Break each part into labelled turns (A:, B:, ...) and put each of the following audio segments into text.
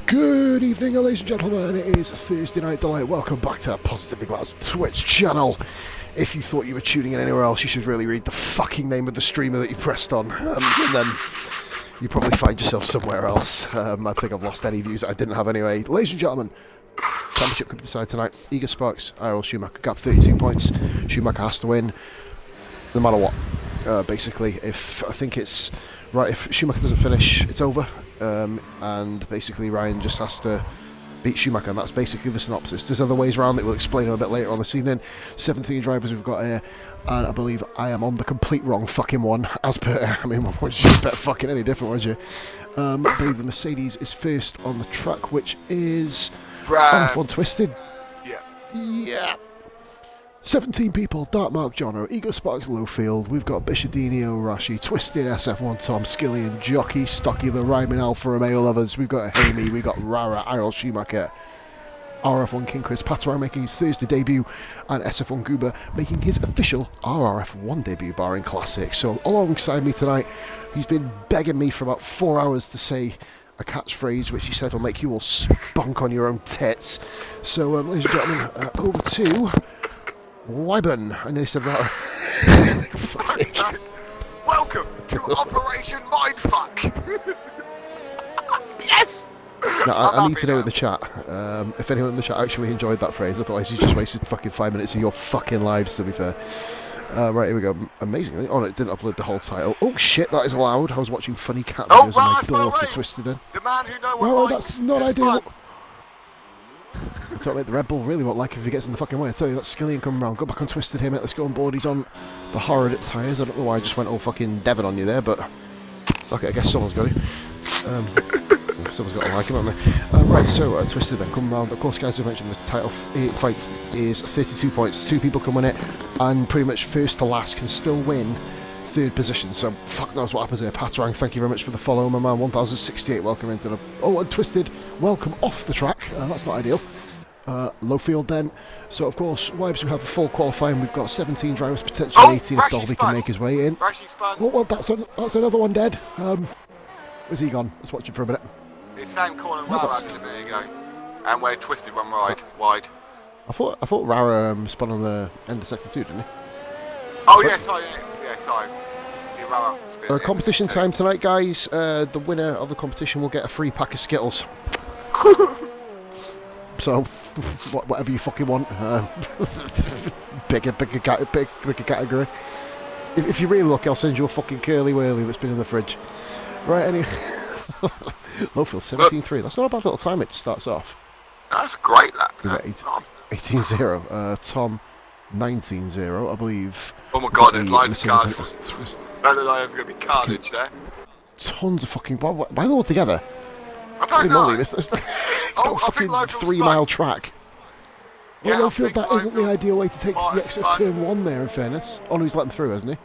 A: Good evening, ladies and gentlemen. It is Thursday Night Delight. Welcome back to our Positively Glass Twitch channel. If you thought you were tuning in anywhere else, you should really read the fucking name of the streamer that you pressed on, and then you probably find yourself somewhere else. I think I've lost any views that I didn't have anyway. Ladies and gentlemen, championship could decide tonight. Eager Sparks, IRL Schumacher, gap 32 points. Schumacher has to win, no matter what. Basically, if Schumacher doesn't finish, it's over. And basically Ryan just has to beat Schumacher, and that's basically the synopsis. There's other ways around that we'll explain a bit later on this evening. 17 drivers we've got here, and I believe I am on the complete wrong fucking one, as per, I mean, which is better fucking any different, would you? I believe the Mercedes is first on the track, which is RRF1 Twisted. Yeah. 17 people, Dark Mark Jono, Ego Sparks Lowfield, we've got Bishadinho, Rashi, Twisted, SF1 Tom, Skillian, Jockey, Stocky, the Rhyming Alfa Romeo lovers, we've got Hamey, we've got Rara, Irl Schumacher, RRF1 King Chris, Patarang making his Thursday debut, and SF1 Goober making his official RRF1 debut barring Classic. So alongside me tonight, he's been begging me for about 4 hours to say a catchphrase which he said will make you all spunk on your own tits. So ladies and gentlemen, over to Wyburn. I nearly said that.
B: Welcome to Operation Mindfuck. Yes!
A: No, I need to know in the chat if anyone in the chat actually enjoyed that phrase. Otherwise, you just wasted fucking 5 minutes of your fucking lives, to be fair. Right, here we go. Amazingly. Oh, no, it didn't upload the whole title. Oh, shit, that is loud. I was watching funny cat videos and my daughter twisted in.
B: The man who no one likes.
A: That's not ideal. It's not like the Red Bull really won't like if he gets in the fucking way. I tell you, that's Skillian coming round. Go back on Twisted here, mate. Let's go on board. He's on the horrid tyres. I don't know why I just went all fucking Devon on you there, but fuck it, I guess someone's got it. Someone's got to like him, haven't they? Right, so Twisted then coming round. Of course, guys, we mentioned the title fight is 32 points. 2 people can win it, and pretty much first to last can still win third position. So fuck knows what happens here. Patarang, thank you very much for the follow, my man. 1068, welcome into the... Oh, and Twisted, welcome off the track. That's not ideal. Lowfield then. So of course, Wibes, we have a full qualifying. We've got 17 drivers, potentially 18 if Dolby can make his way in. Oh well, that's another one dead. Where's he gone? Let's watch him for a minute.
B: It's Sam Corn and Rara did a minute ago, and where Twisted one wide.
A: I thought Rara spun on the end of sector 2, didn't he?
B: Oh yes, Rara.
A: Competition time tonight, guys. The winner of the competition will get a free pack of Skittles. So, whatever you fucking want. Bigger category. If you really look, I'll send you a fucking curly whirly that's been in the fridge. Right, anyway. Lowfield 17-3. That's not a bad little time it starts off.
B: That's great, that.
A: 18-0. Tom 19-0, I believe.
B: Oh my god, there's loads of cars. No, there's going to be carnage there.
A: Tons of fucking... Why are they all together?
B: I don't know.
A: It's a fucking 3-mile track. Well, I feel that isn't the ideal way to take the exit of turn 1 there, in fairness. Oh no, he's let them through, hasn't he?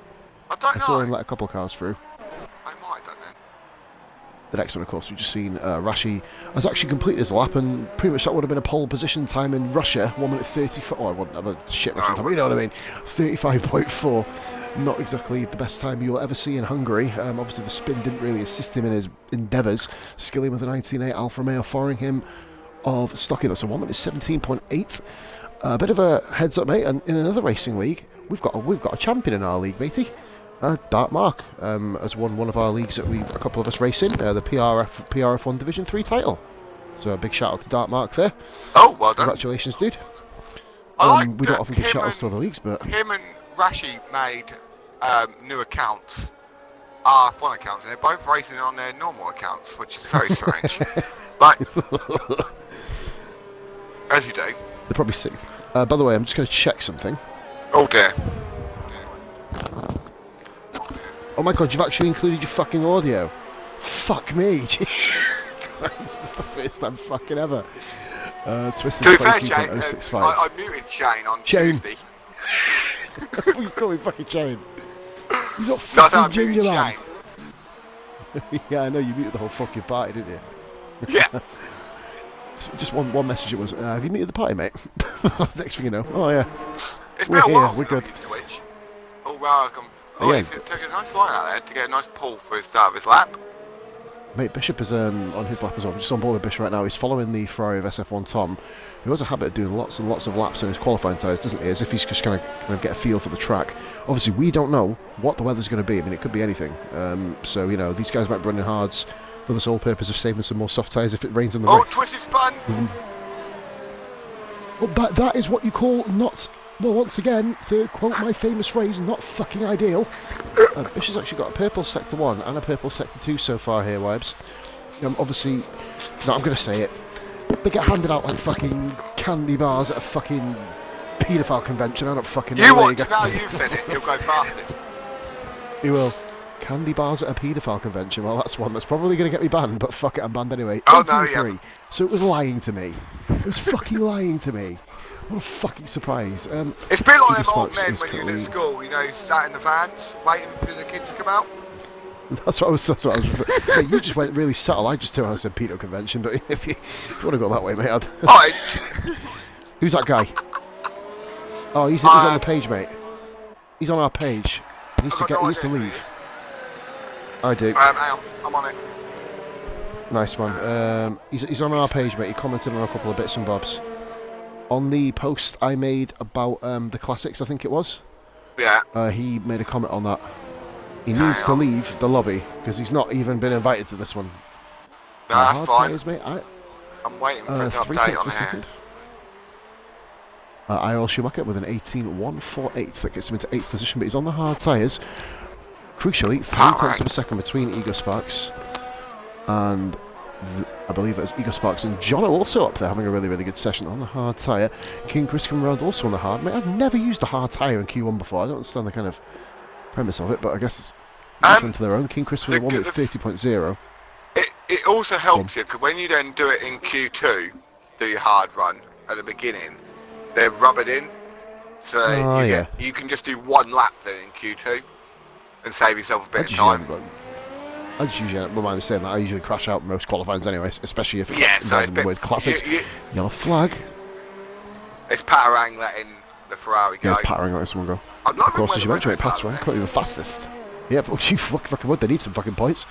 A: I saw him let a couple of cars through.
B: I might have done then.
A: The next one, of course, we've just seen Rashi has actually completed his lap, and pretty much that would have been a pole position time in Russia, 1 minute 34. Oh, I wouldn't have a shit Russian time, you know what I mean? 35.4. Not exactly the best time you'll ever see in Hungary. Obviously, the spin didn't really assist him in his endeavours. Skilling with a 19.8 Alfa Romeo, following him of Stocky. That's a 1 minute 17.8. A bit of a heads up, mate. And in another racing league, we've got a champion in our league, matey. Dark Mark has won one of our leagues that a couple of us race in, the PRF1 Division 3 title. So a big shout out to Dark Mark there.
B: Oh, well done.
A: Congratulations, dude.
B: We
A: don't often give shout outs to other leagues, but
B: him and Rashi made new accounts, RRF1 accounts, and they're both racing on their normal accounts, which is very strange. Like, as you do.
A: They're probably sick. By the way, I'm just going to check something.
B: Oh dear.
A: Oh my god, you've actually included your fucking audio. Fuck me. Christ, this is the first time fucking ever. Twisted 22.065.
B: I muted Shane on Tuesday.
A: You call me fucking Shane. He's not fucking Ginger Man. Yeah, I know, you muted the whole fucking party, didn't you?
B: Yeah.
A: Just one message it was, have you muted the party, mate? Next thing you know, oh yeah.
B: It's been a while
A: we're good.
B: Oh wow, he's took a nice line out there to get a nice pull for his start of his lap.
A: Mate, Bishop is on his lap as well. I'm just on board with Bishop right now. He's following the Ferrari of SF1 Tom, who has a habit of doing lots and lots of laps on his qualifying tyres, doesn't he? As if he's just kind of get a feel for the track. Obviously, we don't know what the weather's going to be. I mean, it could be anything. So, you know, these guys might be running hards for the sole purpose of saving some more soft tyres if it rains on the race.
B: Oh, twisted spun!
A: Well, that is what you call not... Well, once again, to quote my famous phrase, not fucking ideal. Bishop's actually got a purple Sector 1 and a purple Sector 2 so far here, Webs. Obviously, no, I'm going to say it. They get handed out like fucking candy bars at a fucking paedophile convention. I don't fucking know.
B: You watch, now you've said it, he'll go fastest.
A: He will. Candy bars at a paedophile convention. Well, that's one that's probably going to get me banned, but fuck it, I'm banned anyway.
B: Oh, no, yeah.
A: So it was lying to me. It was fucking lying to me. What a fucking surprise.
B: It's been like them old men when you were at school, you know, sat in the vans, waiting for the kids to come out.
A: That's what I was yeah, you just went really subtle. I just turned around and said pedo convention, but if you want to go that way, mate, I'd... Who's that guy? Oh, he's on the page, mate. He's on our page. He needs to leave. I do.
B: Hang on, I'm on it.
A: Nice one. He's on our page, mate. He commented on a couple of bits and bobs. On the post I made about the classics, I think it was.
B: Yeah.
A: He made a comment on that. He needs to leave the lobby because he's not even been invited to this one.
B: No, that's fine.
A: Tires, mate.
B: I'm waiting for an update on it.
A: IL Schumacher with an 18.148 that gets him into 8th position, but he's on the hard tyres. Crucially, 3/10 of a second between Ego Sparks and I believe it's Ego Sparks and John are also up there having a really, really good session on the hard tyre. King Chris coming around also on the hard. Mate, I've never used a hard tyre in Q1 before. I don't understand the kind of premise of it, but I guess it's into their own. King Chris with a 1 minute 30.0.
B: It also helps you because when you then do it in Q2, do your hard run at the beginning, they're rubbered in, so you can just do one lap then in Q2 and save yourself a bit of time.
A: I just usually, well, I was saying that I usually crash out most qualifyings anyway, especially if it's
B: involving
A: the word classics. Yellow flag.
B: It's Patarang letting the Ferrari go.
A: Yeah, Patarang letting someone go. Of course, as you mentioned, Patarang currently the fastest. Yeah, but you fucking would. They need some fucking points.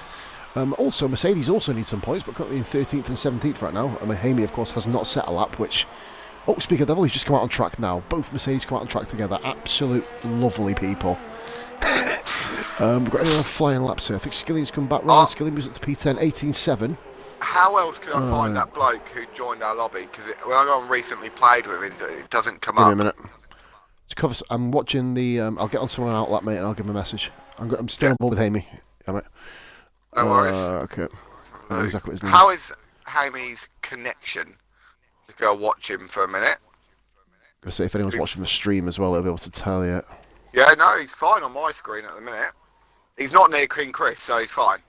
A: Also, Mercedes also needs some points, but currently in 13th and 17th right now. I mean, Hamey, of course, has not set a lap, which... Oh, speak of devil, he's just come out on track now. Both Mercedes come out on track together. Absolute lovely people. We've got anyone flying laps here. I think Skillian's come back round. Skillian was at the P10, 18.7.
B: How else can I find that bloke who joined our lobby? Because when I recently played with him, it doesn't come up.
A: Give me a minute. I'm watching the... I'll get on someone out lap, mate, and I'll give him a message. I'm still on board with Hamey. Yeah, mate.
B: No worries.
A: Okay. I know exactly what his name
B: How is Hamey's connection? To go watch him for a minute.
A: I'm going to say, if anyone's watching the stream as well, they'll be able to tell you.
B: Yeah, no, he's fine on my screen at the minute. He's not near King Chris, so he's fine.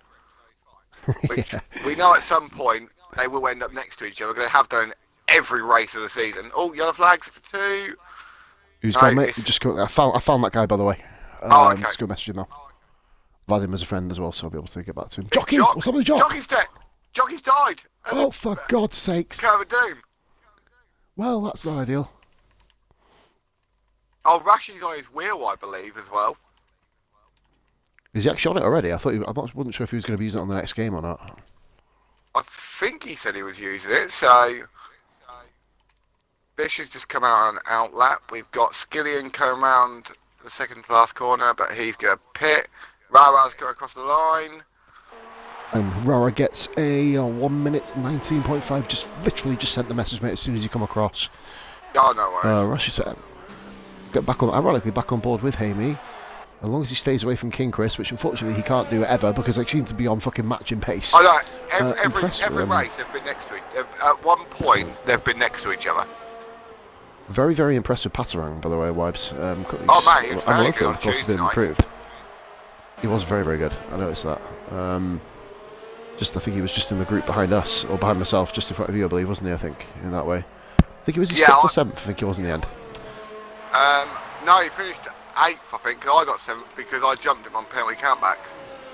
B: Which we know at some point they will end up next to each other. They have done every race of the season. Oh, yellow flags for 2.
A: Who's going, mate? Just go, I found that guy, by the way.
B: Okay.
A: Just go message him now. I've had him as a friend as well, so I'll be able to get back to him. Jockey! What's up with the Jock?
B: Jockey's died!
A: Oh, for God's sakes.
B: Curve of Doom.
A: Well, that's not ideal.
B: Oh, Rashi's on his wheel, I believe, as well.
A: Is he actually on it already? I wasn't sure if he was going to be using it on the next game or not.
B: I think he said he was using it, so... Bish has just come out on an out lap. We've got Skillian coming around the second to last corner, but he's going to pit. Rara's going across the line.
A: And Rara gets a 1 minute 19.5. Just literally just sent the message, mate, as soon as you come across.
B: Oh, no worries.
A: Rashi said, get back on, ironically, back on board with Hamey. As long as he stays away from King Chris, which unfortunately he can't do ever because they seem to be on fucking matching pace.
B: I know. Every race they've been next to each other. At one point, they've been next to each other.
A: Very, very impressive Patarang, by the way, Wibes.
B: Mate, he was very good on
A: of course, has been improved. He was very, very good. I noticed that. I think he was just in the group behind us, or behind myself, just in front of you, I believe, wasn't he? I think, in that way. I think he was 6th or 7th, I think he was in the end.
B: No, he finished 8th, I think, because I got 7th because I jumped him on penalty countback.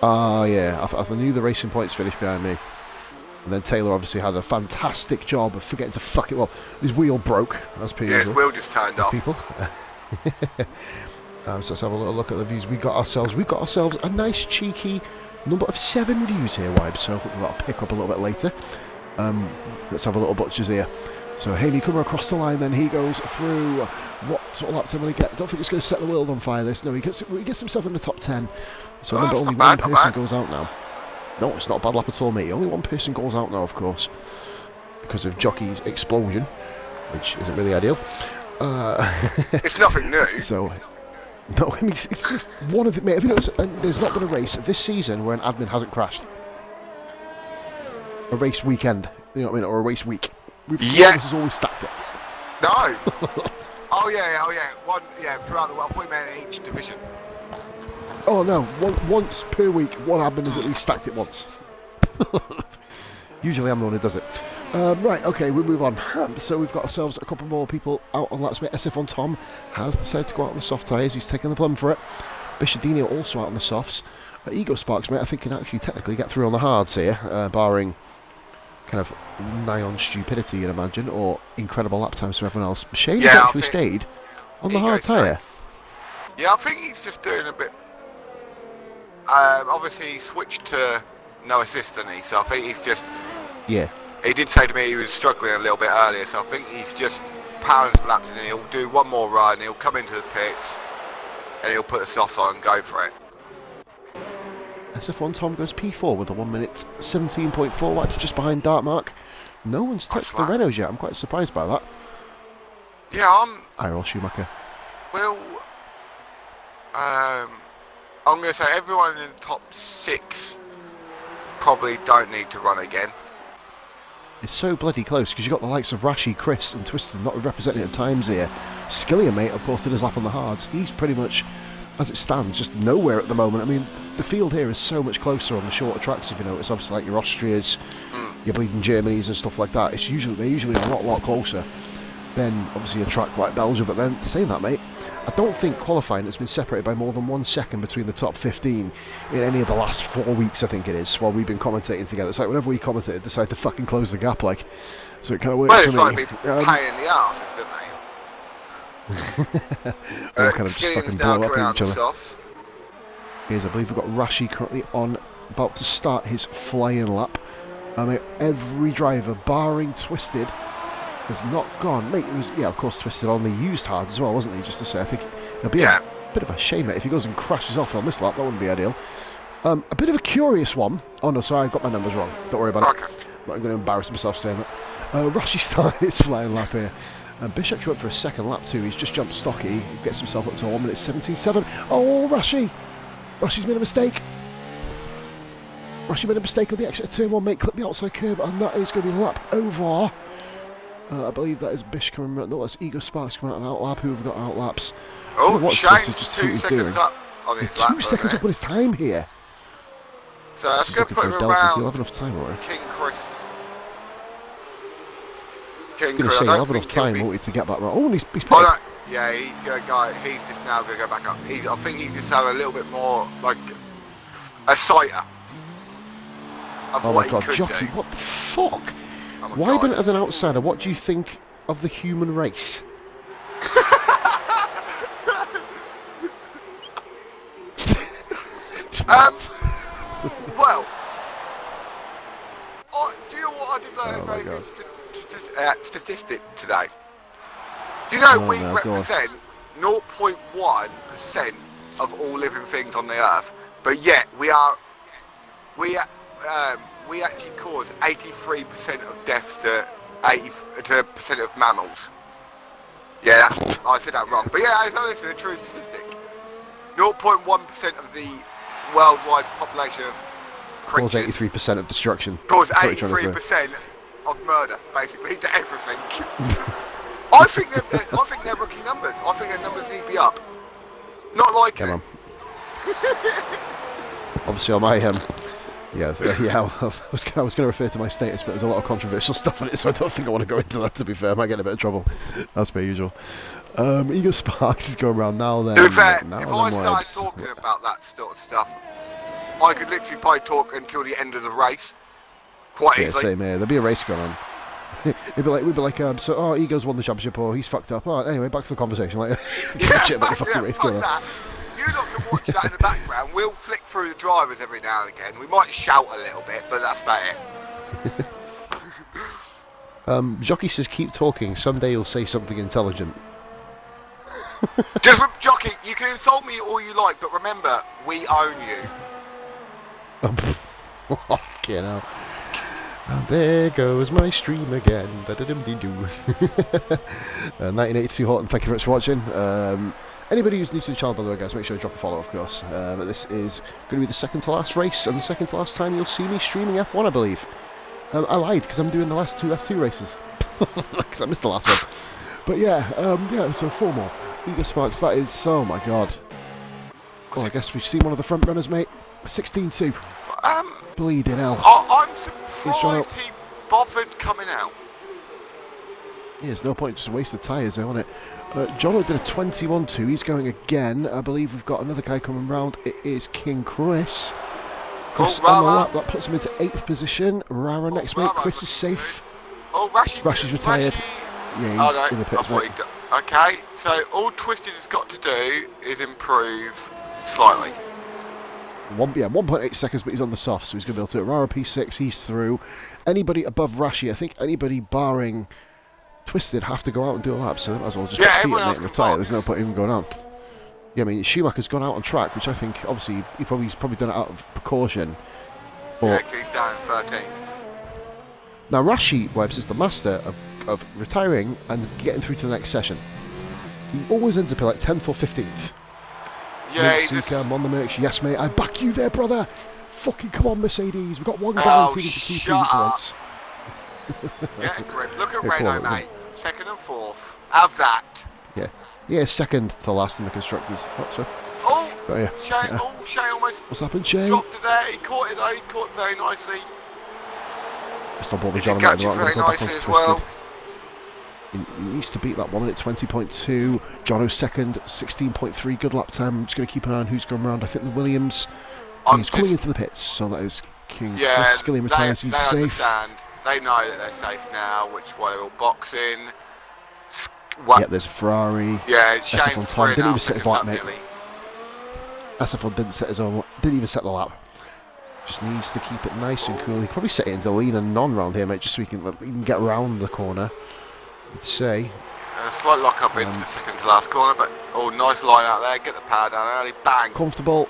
A: Yeah, I knew the racing points finished behind me. And then Taylor obviously had a fantastic job of forgetting to fuck it. Well, his wheel broke, as per usual.
B: Yeah, his wheel just turned off.
A: People. So let's have a little look at the views. We got ourselves a nice cheeky Number of 7 views here, Wibe, so hopefully that'll pick up a little bit later. Let's have a little butchers here. So Haney coming across the line, then he goes through. What sort of lap time will he get? I don't think it's going to set the world on fire, this. No, he gets himself in the top 10. So remember, only one person goes out now. No, it's not a bad lap at all, mate. Only one person goes out now, of course, because of Jockey's explosion, which isn't really ideal.
B: It's nothing new.
A: So, no, I mean, it's just one of the, mate, have you noticed, there's not been a race this season where an admin hasn't crashed. A race weekend, you know what I mean, or a race week. Has always stacked it.
B: No. Oh yeah. Throughout the world, we meant each division.
A: Oh no, once per week, one admin has at least stacked it once. Usually I'm the one who does it. Right, okay, we'll move on. So we've got ourselves a couple more people out on laps. SF1 Tom has decided to go out on the soft tyres. He's taking the plum for it. Bishadino also out on the softs. Ego Sparks, mate, I think can actually technically get through on the hards here, barring kind of nigh on stupidity, you'd imagine, or incredible lap times for everyone else. Shane has actually stayed on the hard tyre.
B: Yeah, I think he's just doing a bit. Obviously, he switched to no assist, didn't he? So I think he's just.
A: Yeah.
B: He did say to me he was struggling a little bit earlier, so I think he's just powering some laps, and he'll do one more run. He'll come into the pits, and he'll put the softs on and go for it.
A: SF1 Tom goes P4 with a 1 minute 17.4, watch just behind Dartmark. No one's touched the Renaults yet. I'm quite surprised by that.
B: Yeah,
A: Earl Schumacher.
B: Well, I'm going to say everyone in the top 6 probably don't need to run again.
A: It's so bloody close because you've got the likes of Rashi, Chris and Twisted not representing at times here. Skillier, mate, of course, did his lap on the hards. He's pretty much, as it stands, just nowhere at the moment. I mean, the field here is so much closer on the shorter tracks, if you notice. Obviously, like your Austrias, your bleeding Germanys and stuff like that. They're usually a lot closer than, obviously, a track like Belgium. But then, saying that, mate, I don't think qualifying has been separated by more than 1 second between the top 15 in any of the last 4 weeks, I think it is, while we've been commentating together. It's like whenever we commentate, decide to fucking close the gap, like. So it kind of works for me.
B: Well, it's like me paying the arses, didn't they?
A: All kind of just fucking blow up at each other. Here's, I believe we've got Rashi currently on, about to start his flying lap. I mean, every driver, barring Twisted, has not gone. Mate, it was, yeah, of course, Twisted only used hard as well, wasn't he? Just to say, I think it'll be a bit of a shame, mate, if he goes and crashes off on this lap. That wouldn't be ideal. A bit of a curious one. Oh no, sorry, I got my numbers wrong. Don't worry about it. I'm not going to embarrass myself saying that. Rashi started his flying lap here. Bish actually went for a second lap too. He's just jumped stocky. He gets himself up to 1 minute 17.7. Oh, Rashi! Rashi's made a mistake. Rashi made a mistake on the exit of turn 1, mate. Clip the outside curb, and that is going to be lap over. I believe that is Bish coming. No, that's Ego Sparks coming out on out lap. Who have we got out laps?
B: Oh, Shane's 2 seconds up on his lap.
A: 2 seconds up on his time here.
B: So that's going to put him around.
A: He'll have enough time, alright.
B: King Chris.
A: I was going to say, he'll have enough time, won't he, to get back right. Oh, and he's playing.
B: Oh, no. Yeah, he's going to go. He's just now going to go back up. I think he's just having a little bit more, like, a sighter of
A: oh
B: what
A: my God,
B: he could
A: Jockey,
B: do.
A: what the fuck?
B: Oh
A: Wyburn, as an outsider, what do you think of the human race?
B: Well, do you know what I did learn a very good statistic today? Do you know we represent 0.1% of all living things on the earth, but yet we actually cause 83% of deaths to 80% of mammals. Yeah, I said that wrong, but yeah, it's honestly a true statistic. 0.1% of the worldwide population of creatures
A: cause 83% of destruction.
B: Cause 83% of murder, basically, to everything. I think they're rookie numbers. I think their numbers need to be up. Not like
A: Come on. Obviously, on my I was going to refer to my status, but there's a lot of controversial stuff in it, so I don't think I want to go into that, to be fair. I might get in a bit of trouble. That's per usual. Ego Sparks is going around now then.
B: To be fair, if I started talking about that sort of stuff, I could literally probably talk until the end of the race. Quite easily.
A: Same here. There'll be a race going on. We'd be like, Ego's won the championship, or he's fucked up. Oh, anyway, back to the conversation. Like, shit about the fucking race going on.
B: you lot can watch that in the background. We'll flick through the drivers every now and again. We might shout a little bit, but that's about it.
A: Jockey says keep talking. Someday you'll say something intelligent.
B: Jockey, you can insult me all you like, but remember, we own you.
A: Okay, now. And there goes my stream again. 1982 Horton, thank you very much for watching. Anybody who's new to the channel, by the way, guys, make sure to drop a follow, of course. But this is going to be the second to last race, and the second to last time you'll see me streaming F1, I believe. I lied, because I'm doing the last two F2 races. Because I missed the last one. But yeah, so 4 more. Ego Sparks, that is, oh my god. Well, I guess we've seen one of the front runners, mate. 16-2. Bleeding hell.
B: I'm surprised he bothered coming out.
A: Yeah, there's no point, just waste the tyres there, wasn't it? Jono did a 21-2, he's going again. I believe we've got another guy coming round. It is King Chris. Chris on the lap, that puts him into 8th position. Rara next, mate. Chris is safe. Rashi's retired. Yeah, he's in the pits, mate.
B: Okay, so all Twisted has got to do is improve slightly.
A: 1.8 seconds, but he's on the soft, so he's going to be able to. Rara P6, he's through. Anybody above Rashi, I think anybody barring Twisted have to go out and do a lap, so they might as well just put feet and retire. There's no point even going out. Yeah, I mean, Schumacher's gone out on track, which I think, obviously, he's probably done it out of precaution.
B: Yeah, he's down 13th.
A: Now, Rashi, Webbs, is the master of retiring and getting through to the next session. He always ends up at like 10th or 15th.
B: Yeah,
A: I'm on the merch. Yes, mate, I back you there, brother. Fucking come on, Mercedes. We've got one guaranteed into Q2 for once.
B: Get a grip. Look at Renault, mate. 2nd and 4th. Have that.
A: Yeah, second to last in the constructors. Oh, sorry.
B: Shane almost.
A: What's happened, Shane?
B: Dropped it there. He caught it though. He caught it very nicely.
A: It's not
B: He did catch it very nicely as well.
A: He needs to beat that 1 minute 20.2. Jono second, 16.3. Good lap time. I'm just going to keep an eye on who's going around. I think the Williams. He's coming into the pits, so that is King.
B: Yeah,
A: Skillian retires. He's safe.
B: Understand. They know that they're safe now, which is why they're all boxing.
A: Yeah, there's Ferrari.
B: Yeah, Shane
A: didn't even set his lap, mate. SFL didn't even set the lap. Just needs to keep it nice and cool. He could probably set it into lean and non round here, mate, just so he can get around the corner. I'd say.
B: A slight lock up into the second to last corner, but nice line out there. Get the power down early. Bang.
A: Comfortable.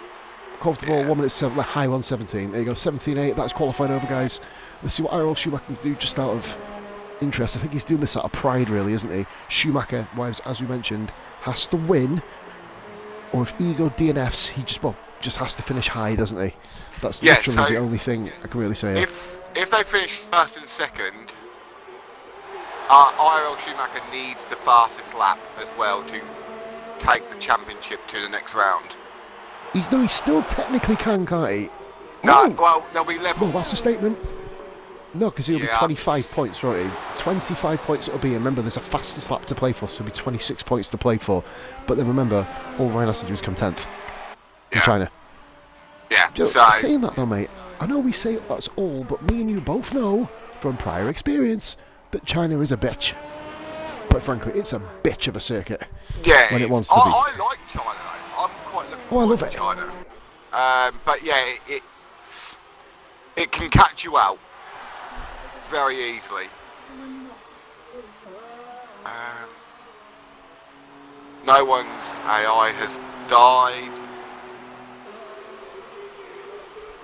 A: Yeah. 1 minute 7, high 1:17. There you go, 17.8. That's qualifying over, guys. Let's see what RL Schumacher can do just out of interest. I think he's doing this out of pride, really, isn't he? Schumacher, wives, as we mentioned, has to win, or if Ego DNFs, he just has to finish high, doesn't he? That's literally the only thing I can really say.
B: If they finish first and second, RL Schumacher needs the fastest lap as well to take the championship to the next round.
A: He still technically can't he?
B: No, well, they'll be level.
A: No, that's a statement. No, because he'll be 25 points, won't he? 25 points it'll be. And remember, there's a fastest lap to play for, so there'll be 26 points to play for. But then remember, all Ryan has to do is come 10th in China.
B: Yeah,
A: saying that though, mate, I know we say that's all, but me and you both know from prior experience that China is a bitch. Quite frankly, it's a bitch of a circuit.
B: Yeah,
A: when it wants to be.
B: I like China though. I'm quite looking forward to China. But yeah, it can catch you out very easily. No one's AI has died.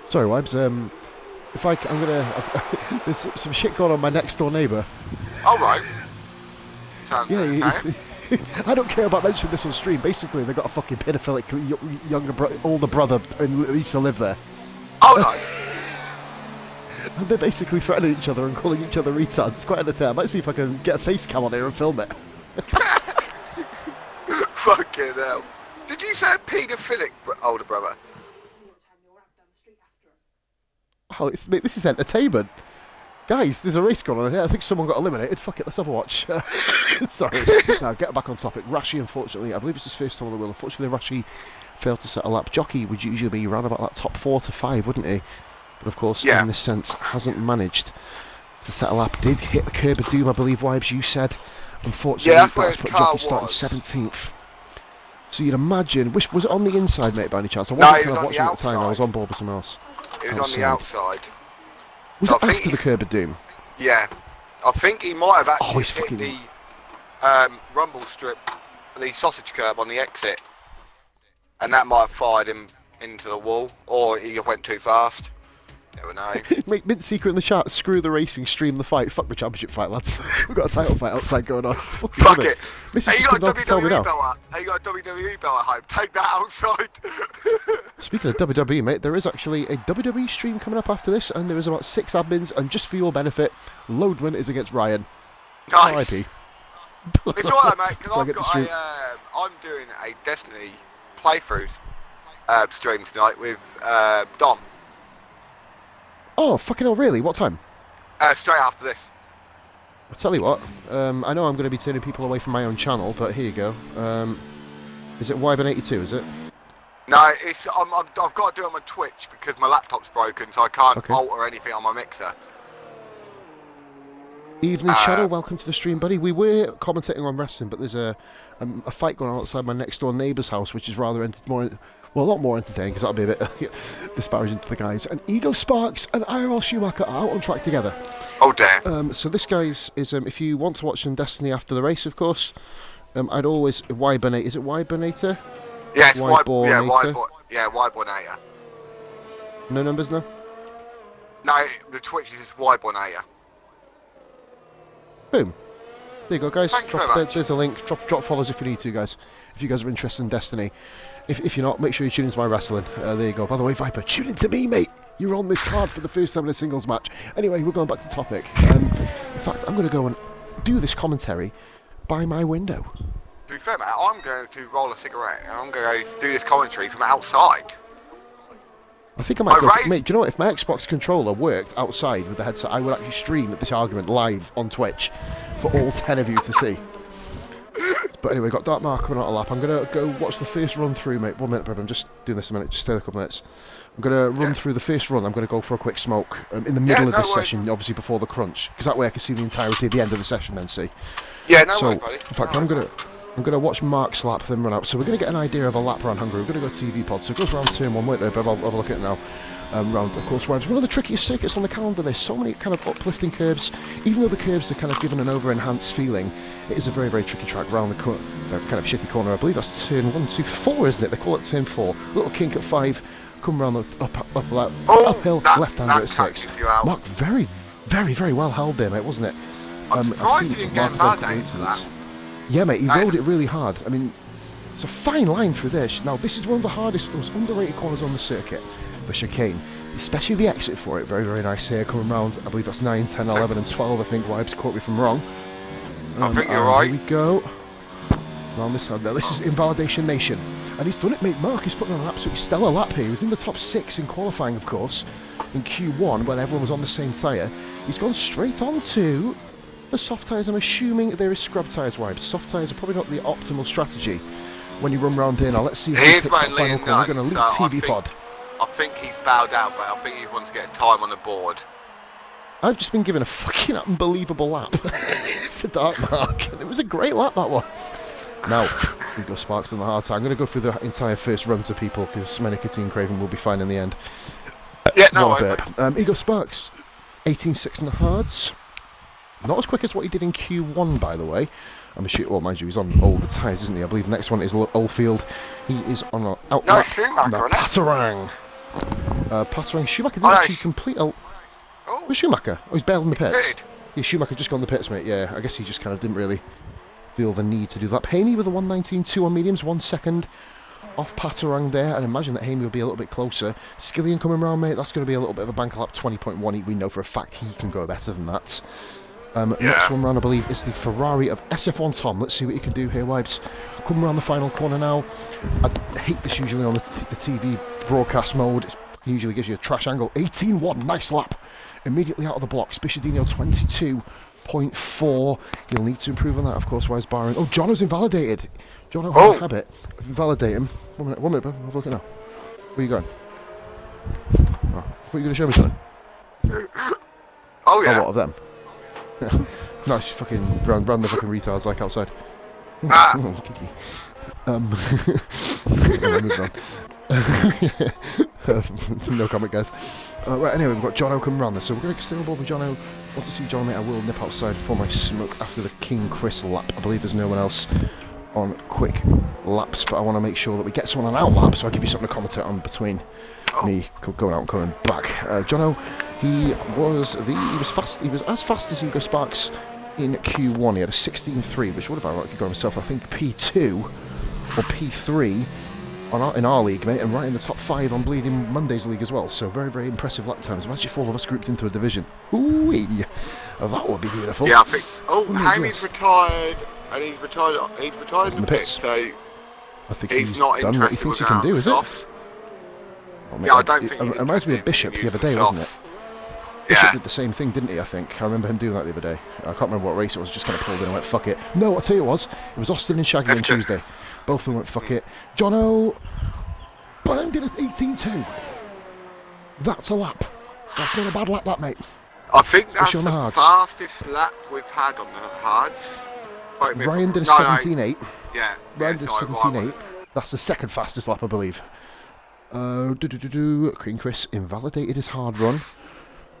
A: Sorry, Wibes. I'm gonna. There's some shit going on my next door neighbour.
B: All right. Sounds
A: I don't care about mentioning this on stream. Basically, they've got a fucking paedophilic older brother and used to live there.
B: Oh, nice.
A: And they're basically threatening each other and calling each other retards. It's quite entertaining. I might see if I can get a face cam on here and film it.
B: Fucking hell. Did you say a paedophilic older brother?
A: Oh, mate, this is entertainment. Guys, there's a race going on here. I think someone got eliminated. Fuck it, let's have a watch. Sorry. Now, get back on topic. Rashi, unfortunately, I believe it's his first time on the wheel. Unfortunately, Rashi failed to set a lap. Jockey would usually be around about that top 4 to 5, wouldn't he? But of course, in this sense, hasn't managed to set a lap. Did hit the curb of doom, I believe, Wibes, you said. Unfortunately,
B: that's where his
A: put
B: car
A: Jockey starting 17th. So you'd imagine, was it on the inside, mate, by any chance? I
B: No,
A: wasn't
B: it
A: kind
B: was
A: of
B: on
A: watching
B: the
A: at the time. I was
B: outside.
A: on board with someone else.
B: It was on the outside.
A: Was
B: So
A: it after the curb of doom?
B: Yeah. I think he might have actually
A: he's
B: hit
A: fucking...
B: the rumble strip, the sausage curb on the exit. And that might have fired him into the wall, or he went too fast. Never know.
A: Mate, Mint Secret in the chat, screw the racing, stream the fight. Fuck the championship fight, lads. We've got a title fight outside going on.
B: Fuck it.
A: Hey,
B: you got a WWE belt at home. Take that outside.
A: Speaking of WWE, mate, there is actually a WWE stream coming up after this, and there is about 6 admins, and just for your benefit, Loadman is against Ryan.
B: Nice.
A: RIP.
B: It's alright, mate, because I'm doing a Destiny playthrough stream tonight with Dom.
A: Oh, fucking hell, really? What time?
B: Straight after this.
A: I'll tell you what, I know I'm going to be turning people away from my own channel, but here you go. Is it Wyburn82, is it?
B: No, it's I've got to do it on my Twitch because my laptop's broken, so I can't alter anything on my mixer. Evening
A: Shadow, welcome to the stream, buddy. We were commentating on wrestling, but there's a fight going on outside my next door neighbour's house, which is rather a lot more entertaining, because that'll be a bit disparaging to the guys. And Ego Sparks and IRL Schumacher are out on track together.
B: Oh dear.
A: So this guy's is if you want to watch some Destiny after the race, of course. I'd always Wyburnator. Is it Wyburnator?
B: Yeah, it's Wyburnator.
A: No numbers, no.
B: No, the Twitch is just Wyburnator.
A: Boom. There you go, guys.
B: There's
A: a link. Drop follows if you need to, guys. If you guys are interested in Destiny. If you're not, make sure you tune into my wrestling. There you go. By the way, Viper, tune into me, mate. You're on this card for the first time in a singles match. Anyway, we're going back to topic. In fact, I'm going to go and do this commentary by my window.
B: To be fair, mate, I'm going to roll a cigarette and I'm going to do this commentary from outside.
A: I think I might go... Mate, do you know what? If my Xbox controller worked outside with the headset, I would actually stream this argument live on Twitch for all 10 of you to see. But anyway, got Dark Mark coming out a lap. I'm going to go watch the first run through, mate. 1 minute, bro. I'm just doing this a minute. Just stay a couple minutes. I'm going to run through the first run. I'm going to go for a quick smoke in the middle of this session, obviously before the crunch. Because that way I can see the entirety of the end of the session then, see.
B: Yeah, no worries, buddy.
A: In fact, I'm going to watch Mark's lap, then run out. So we're going to get an idea of a lap around Hungary. We're going to go TV pod. So it goes round turn 1. Wait there, bro. I'll have a look at it now. Round, of course, one of the trickiest circuits on the calendar. There's so many kind of uplifting curves. Even though the curves are kind of given an over-enhanced feeling, it is a very, very tricky track round the kind of shitty corner. I believe that's turn 1, 2, 4, isn't it? They call it turn 4. Little kink at 5, come round the uphill, left-hander at 6. Mark, very, very, very well held there, mate, wasn't it?
B: I'm surprised he didn't get validated to that.
A: Yeah, mate, he rode it really hard. I mean, it's a fine line through this. Now, this is one of the hardest, most underrated corners on the circuit. The chicane, especially the exit for it, very, very nice here, coming round, I believe that's 9, 10, 11 and 12, I think, Wipes caught me from wrong.
B: I think you're right.
A: Here we go. Round this side there, this is Invalidation Nation, and he's done it, mate. Mark, he's putting on an absolutely stellar lap here. He was in the top 6 in qualifying, of course, in Q1, when everyone was on the same tyre. He's gone straight on to the soft tyres. I'm assuming there is scrub tyres, Wipes. Soft tyres are probably not the optimal strategy when you run round here. Now, let's see how he takes that final corner. We're going to leave TV pod.
B: I think he's bowed out, but I think he wants to get a time on the board.
A: I've just been given a fucking unbelievable lap for Dark Mark, and it was a great lap, that was. Now, we go Sparks on the hard side. I'm going to go through the entire first run to people, because Nicotine Craven will be fine in the end.
B: Yeah, no worries.
A: Ego Sparks, 18.6 on the hards. Not as quick as what he did in Q1, by the way. I'm a shit. Well, mind you, he's on all the tyres, isn't he? I believe the next one is Oldfield. He is on an outlap.
B: Schumacher,
A: Patarang. Patarang. Schumacher didn't actually complete a... Oh, was Schumacher? Oh, he's bailed in the pits. Yeah, Schumacher just got in the pits, mate. Yeah, I guess he just kind of didn't really feel the need to do that. Hamey with a 1:19.2 on mediums, 1 second off Patarang there, and imagine that Hamey will be a little bit closer. Skillian coming round, mate. That's going to be a little bit of a bank lap, 20.1. We know for a fact he can go better than that. Next one round, I believe, is the Ferrari of SF1 Tom. Let's see what he can do here, Wipes. Coming around the final corner now. I hate this usually on the TV broadcast mode. It usually gives you a trash angle. 18.1, nice lap. Immediately out of the blocks. Bishadino 22.4. He'll need to improve on that, of course. Why is Byron? Oh, Jono's invalidated. Jono had a habit of invalidate him. 1 minute, bro. Have a look at now. Where are you going? Oh, what are you going to show me something?
B: Oh, yeah.
A: Oh, what of them? Nice, fucking ran the fucking retards like outside.
B: Ah!
A: Kiki. Moving on. No comment, guys. Right, anyway, we've got Jono coming round there, so we're going to stay on board with Jono. Want to see Jono, mate? I will nip outside for my smoke after the King Chris lap. I believe there's no one else on quick laps, but I want to make sure that we get someone on out lap, so I'll give you something to commentate on between me going out and coming back. Jono, he was fast. He was as fast as Hugo Sparks in Q1. He had a 16.3, which would have ironically got himself, I think, P2 or P3 in our league, mate, and right in the top 5 on Bleeding Mondays league as well. So very, very impressive lap times. Imagine if all of us grouped into a division. Ooh-wee. That would be beautiful.
B: Yeah, I think. Oh, Hamy's retired, and he's retired in the pits. So
A: I think
B: he's not
A: done what he thinks he can do, is it?
B: Oh, mate, yeah, I don't think.
A: It reminds me of Bishop the other day, wasn't it? Bishop did the same thing, didn't he, I think? I remember him doing that the other day. I can't remember what race it was, just kind of pulled in and went, fuck it. No, I'll tell you it was Austin and Shaggy on Tuesday. Both of them went, fuck it. Jono, Bang did it 18.2. That's a lap. That's not a bad lap, that, mate.
B: I think that's the fastest lap we've had on the hards.
A: Ryan did a 17.8.
B: Yeah.
A: Ryan did 17.8. That's the second fastest lap, I believe. Queen Chris invalidated his hard run.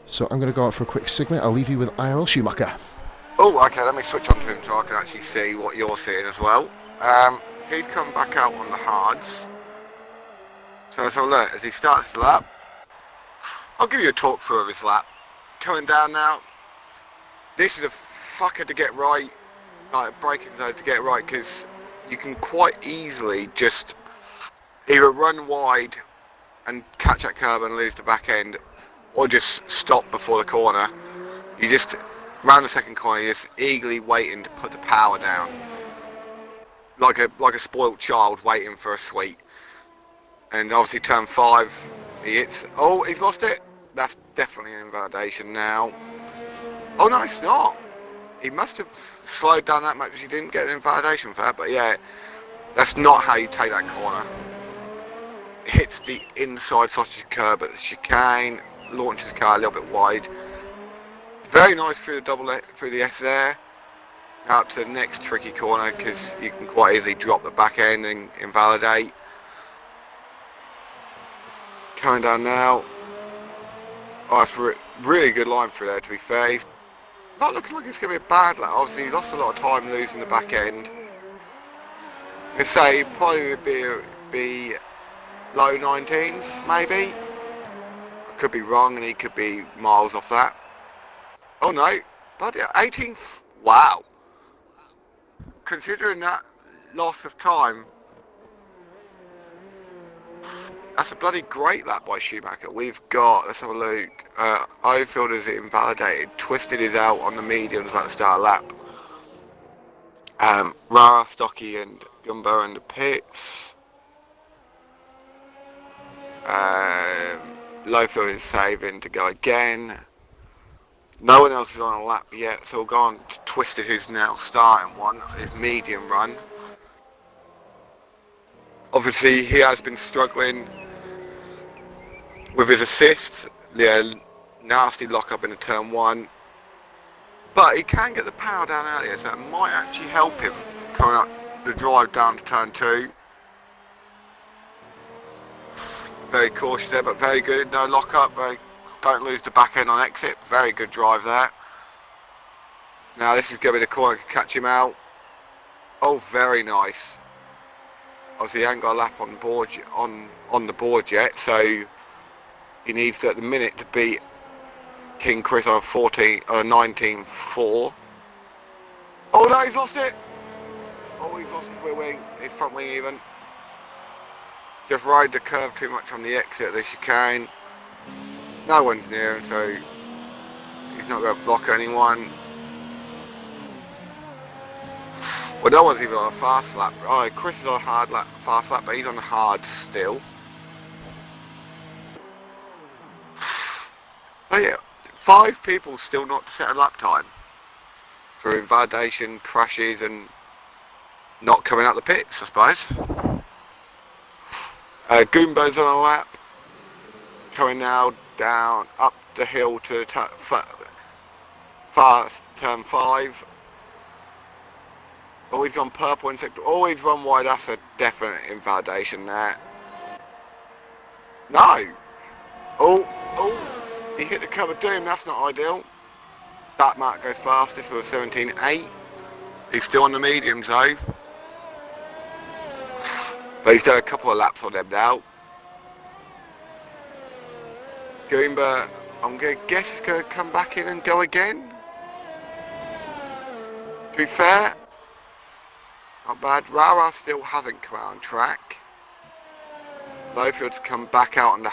A: So I'm going to go out for a quick segment. I'll leave you with IRL Schumacher.
B: Oh, okay, let me switch on to him so I can actually see what you're seeing as well. He'd come back out on the hards. So look, as he starts the lap, I'll give you a talk through of his lap. Coming down now, this is a fucker to get right, like braking zone to get right, because you can quite easily just either run wide and catch that curb and lose the back end, or just stop before the corner. You just, round the second corner, you're just eagerly waiting to put the power down. Like a spoiled child waiting for a sweet. And obviously turn 5, he hits, oh, he's lost it. That's definitely an invalidation now. Oh no, it's not. He must have slowed down that much because he didn't get an invalidation for that, but yeah, that's not how you take that corner. It hits the inside sausage curb at the chicane, launches the car a little bit wide. Very nice through the S there. Now up to the next tricky corner because you can quite easily drop the back end and invalidate. Coming down now. Oh, it's really good line through there, to be fair. He's not looking like it's going to be a bad lap. Obviously, he lost a lot of time losing the back end. I'd say probably would be low 19s, maybe. I could be wrong, and he could be miles off that. Oh no, bloody 18th. Wow. Considering that loss of time, that's a bloody great lap by Schumacher. We've got, let's have a look, Ofield is invalidated, Twisted is out on the mediums at the start of lap. Rara, Stocky and Gumbo in the pits. Lowfield is saving to go again. No one else is on a lap yet, so we'll go on to Twisted, who's now starting one, his medium run. Obviously, he has been struggling with his assists, nasty lock up in the turn 1, but he can get the power down earlier, so it might actually help him coming up the drive down to turn 2. Very cautious there, but very good, no lock up, don't lose the back end on exit, very good drive there. Now this is going to be the corner to catch him out. Oh, very nice. Obviously he hasn't got a lap on the board yet, so he needs to, at the minute, to beat King Chris on 19.4. Oh no, he's lost it! Oh, he's lost his rear wing, his front wing even. Just ride the curve too much on the exit of the chicane. No one's near him, so he's not going to block anyone. Well, no one's even on a fast lap. Oh, Chris is on a fast lap, but he's on the hard still. Oh yeah, 5 people still not set a lap time for invalidation, crashes, and not coming out the pits, I suppose. Goomba's on a lap, coming now down up the hill to fast turn 5. Oh, he's gone purple in sector. Oh, he's run wide. That's a definite invalidation there. No. Oh, he hit the curb of doom. That's not ideal. That mark goes fastest with a 17.8. He's still on the mediums though. But he's done a couple of laps on them now. Goomba, I'm going to guess he's going to come back in and go again. To be fair, not bad. Rara still hasn't come out on track. Lowfield's come back out on the...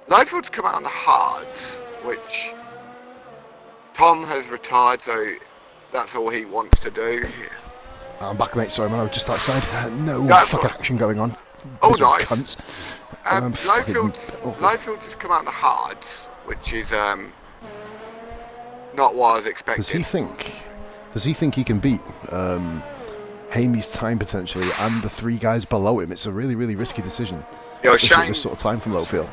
B: Lowfield's come out on the hards, which Tom has retired, so that's all he wants to do.
A: I'm back, mate. Sorry, man. I was just outside. No
B: That's
A: fucking
B: what...
A: action going on.
B: Oh,
A: Miserable
B: nice.
A: Cunts.
B: Lowfield has come out on the hards, which is not what I was expecting.
A: Does he think he can beat Hamey's time potentially and the 3 guys below him? It's a really, really risky decision.
B: Shane,
A: this sort of time from Lowfield.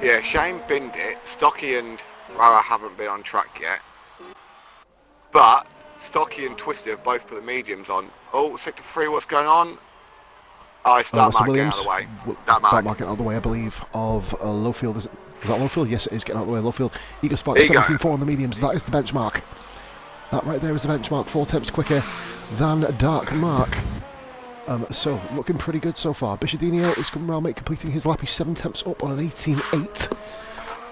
B: Yeah, Shane binned it. Stocky and Rara haven't been on track yet. But Stocky and Twisted have both put the mediums on. Oh, sector 3, what's going on? Oh, start marking out of the way.
A: Start marking out of the way, I believe, of Lowfield. Is that Lowfield? Yes, it is getting out of the way. Lowfield. Ego Spark 17.4 on the mediums. That is the benchmark. That right there is the benchmark. 4 temps quicker than Dark Mark. So, looking pretty good so far. Bishadinho is coming around, mate, completing his lap. He's 7 temps up on an 18.8.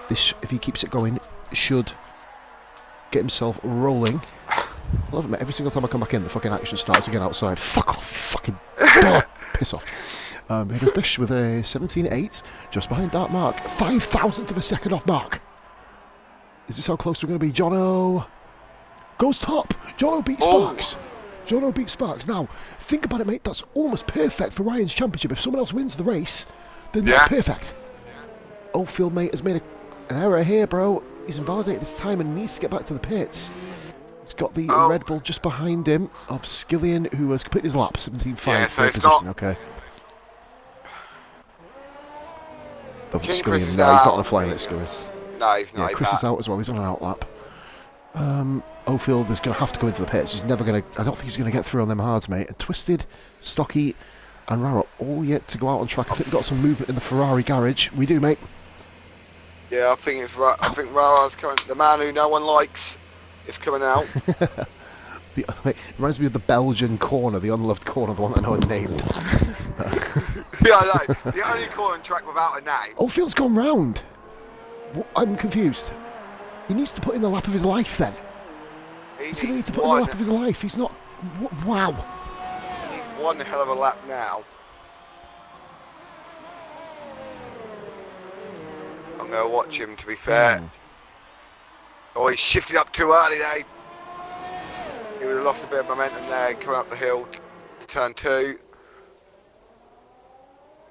A: This, if he keeps it going, should get himself rolling. I love it, mate. Every single time I come back in, the fucking action starts again outside. Fuck off, fucking dog. Piss off. Here goes Bish with a 17.8, just behind Dark Mark. 5,000th of a second off Mark. Is this how close we're going to be? Jono goes top. Jono beats Sparks. Jono beats Sparks. Now, think about it, mate. That's almost perfect for Ryan's championship. If someone else wins the race, then that's perfect. Oldfield, mate, has made an error here, bro. He's invalidated his time and needs to get back to the pits. He's got the Red Bull just behind him of Skillian, who has completed his lap. 17.5.
B: Yeah, so it's
A: position.
B: not...
A: Okay. Over
B: King
A: Skillian.
B: Chris is
A: No,
B: out.
A: he's not on a flying at Skillian.
B: No, he's not.
A: Yeah, Chris is out as well. He's on an outlap. Oldfield is going to have to go into the pits. He's never going to... I don't think he's going to get through on them hards, mate. And Twisted, Stocky and Rara all yet to go out on track. I think we've got some movement in the Ferrari garage. We do, mate.
B: Yeah, I think it's right. I think Rara's coming. The man who no one likes is coming out.
A: It reminds me of the Belgian corner, the unloved corner, the one that no one named.
B: Yeah, I know. The only corner on track without a name.
A: Oldfield's gone round. I'm confused. He needs to put in the lap of his life then. He's going to need to put in the lap of his life. He's not... Wow.
B: He needs one hell of a lap now. I'm going to watch him, to be fair. Oh, he shifted up too early there. He would have lost a bit of momentum there coming up the hill to turn 2.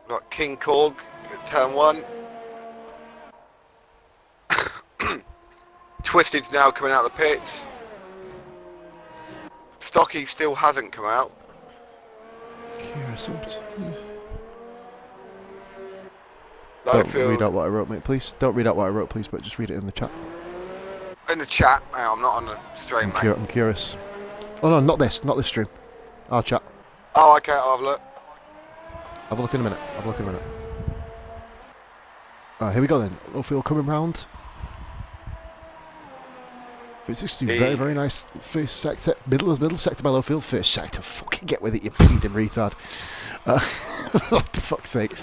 B: Got King Korg at turn 1. Twisted's now coming out of the pits. Stocky still hasn't come out.
A: Don't read out what I wrote, mate, please. Don't read out what I wrote, please, but just read it in the chat.
B: In the chat? I'm not on the stream, mate.
A: I'm curious. Oh no, not this stream. Our chat.
B: Oh, okay, I'll have a look.
A: Have a look in a minute. Alright, here we go then. Oldfield coming round. 360, very, very nice first sector. Middle sector by Lowfield. First sector. Fucking get with it, you bleeding retard. For fuck's sake.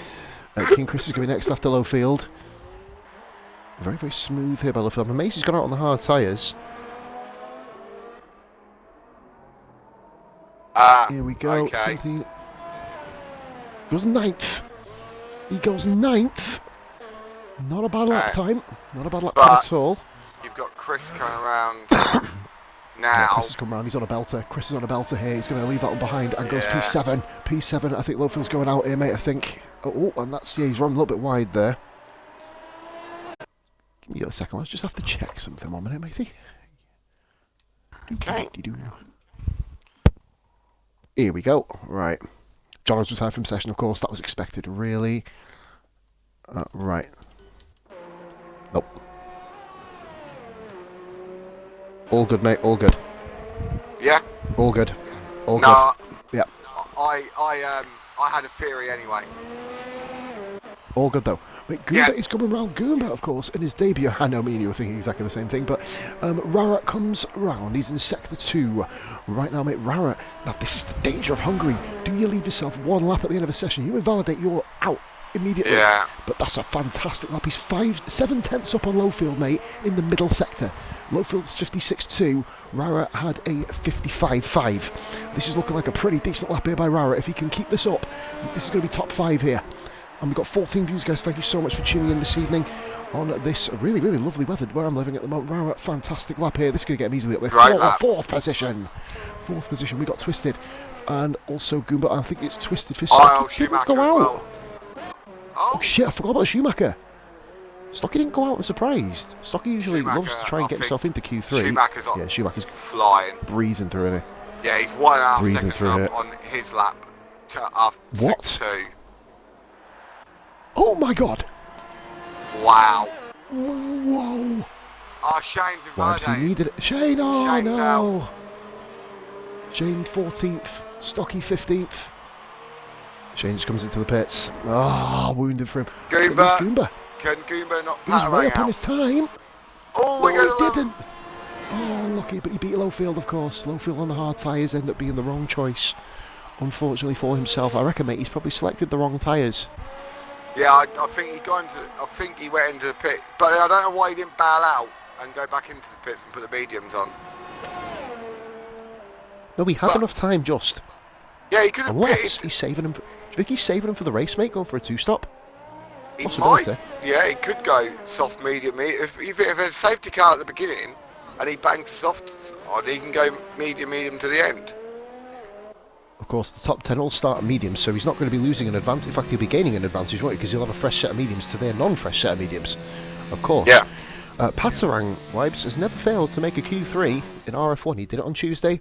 A: King Chris is going next after Lowfield. Very, very smooth here by Lowfield. I'm amazed he's gone out on the hard tyres. Here we go.
B: Okay.
A: Goes 9th. He goes 9th. Not a bad lap time. Not a bad lap time at all.
B: You've got Chris coming around now.
A: Yeah, Chris has come round. He's on a belter. Chris is on a belter here. He's going to leave that one behind and goes P7. P7. I think Lowfield's going out here, mate. I think. Oh, and that's he's run a little bit wide there. Give me a second. Let's just have to check something 1 minute, matey.
B: Okay.
A: Here we go. Right. John was retired from session, of course. That was expected, really. Right. Nope. All good, mate. All good.
B: Yeah.
A: All good. All
B: No,
A: good. Yeah.
B: I had a theory anyway.
A: All good though. Wait, Goomba is coming round. Goomba, of course, in his debut. I know me and you were thinking exactly the same thing, but Rara comes round. He's in Sector 2 right now, mate. Rara, now this is the danger of Hungary. Do you leave yourself one lap at the end of a session? You invalidate, you're out immediately. Yeah. But that's a fantastic lap. He's 7 tenths up on Lowfield, mate, in the middle sector. Lowfield's 56.2. Rara had a 55.5. This is looking like a pretty decent lap here by Rara. If he can keep this up, this is going to be top 5 here. And we've got 14 views, guys. Thank you so much for tuning in this evening on this really, really lovely weather where I'm living at the moment. Rara, fantastic lap here. This is going to get him easily up there. Fourth position. Fourth position. We got Twisted. And also Goomba, I think it's Twisted for Stocky.
B: Schumacher
A: go out.
B: well.
A: Oh shit, I forgot about Schumacher. Stocky didn't go out, I'm surprised. Stocky usually loves to try and get himself into Q3. Schumacher's
B: flying.
A: Breezing through it.
B: Yeah, he's 1.5 seconds up on his lap after
A: what?
B: 2.
A: Oh my god!
B: Wow.
A: Whoa!
B: Oh, Shane's invalidated.
A: He needed it. Shane, oh
B: Shane's
A: no!
B: Out.
A: Shane 14th, Stocky 15th. Shane just comes into the pits. Ah, wounded for him.
B: Goomba. Can Goomba not
A: He's way up
B: out?
A: on his time.
B: Oh,
A: he didn't. Oh, lucky, but he beat Lowfield, of course. Lowfield on the hard tyres ended up being the wrong choice, unfortunately for himself. I reckon, mate, he's probably selected the wrong tyres.
B: Yeah, I think he went into the pit, but I don't know why he didn't bail out and go back into the pits and put the mediums on.
A: No, he had enough time, just.
B: Yeah, he could have
A: Unless he's saving him. Do you think he's saving him for the race, mate, going for a 2-stop?
B: He might. Yeah, he could go soft, medium. If there's a safety car at the beginning and he bangs the soft on, he can go medium to the end.
A: Of course, the top 10 all start at mediums, so he's not going to be losing an advantage. In fact, he'll be gaining an advantage, won't he? Because he'll have a fresh set of mediums to their non-fresh set of mediums. Of course.
B: Yeah.
A: Patsarang Wibes has never failed to make a Q3 in RF1. He did it on Tuesday,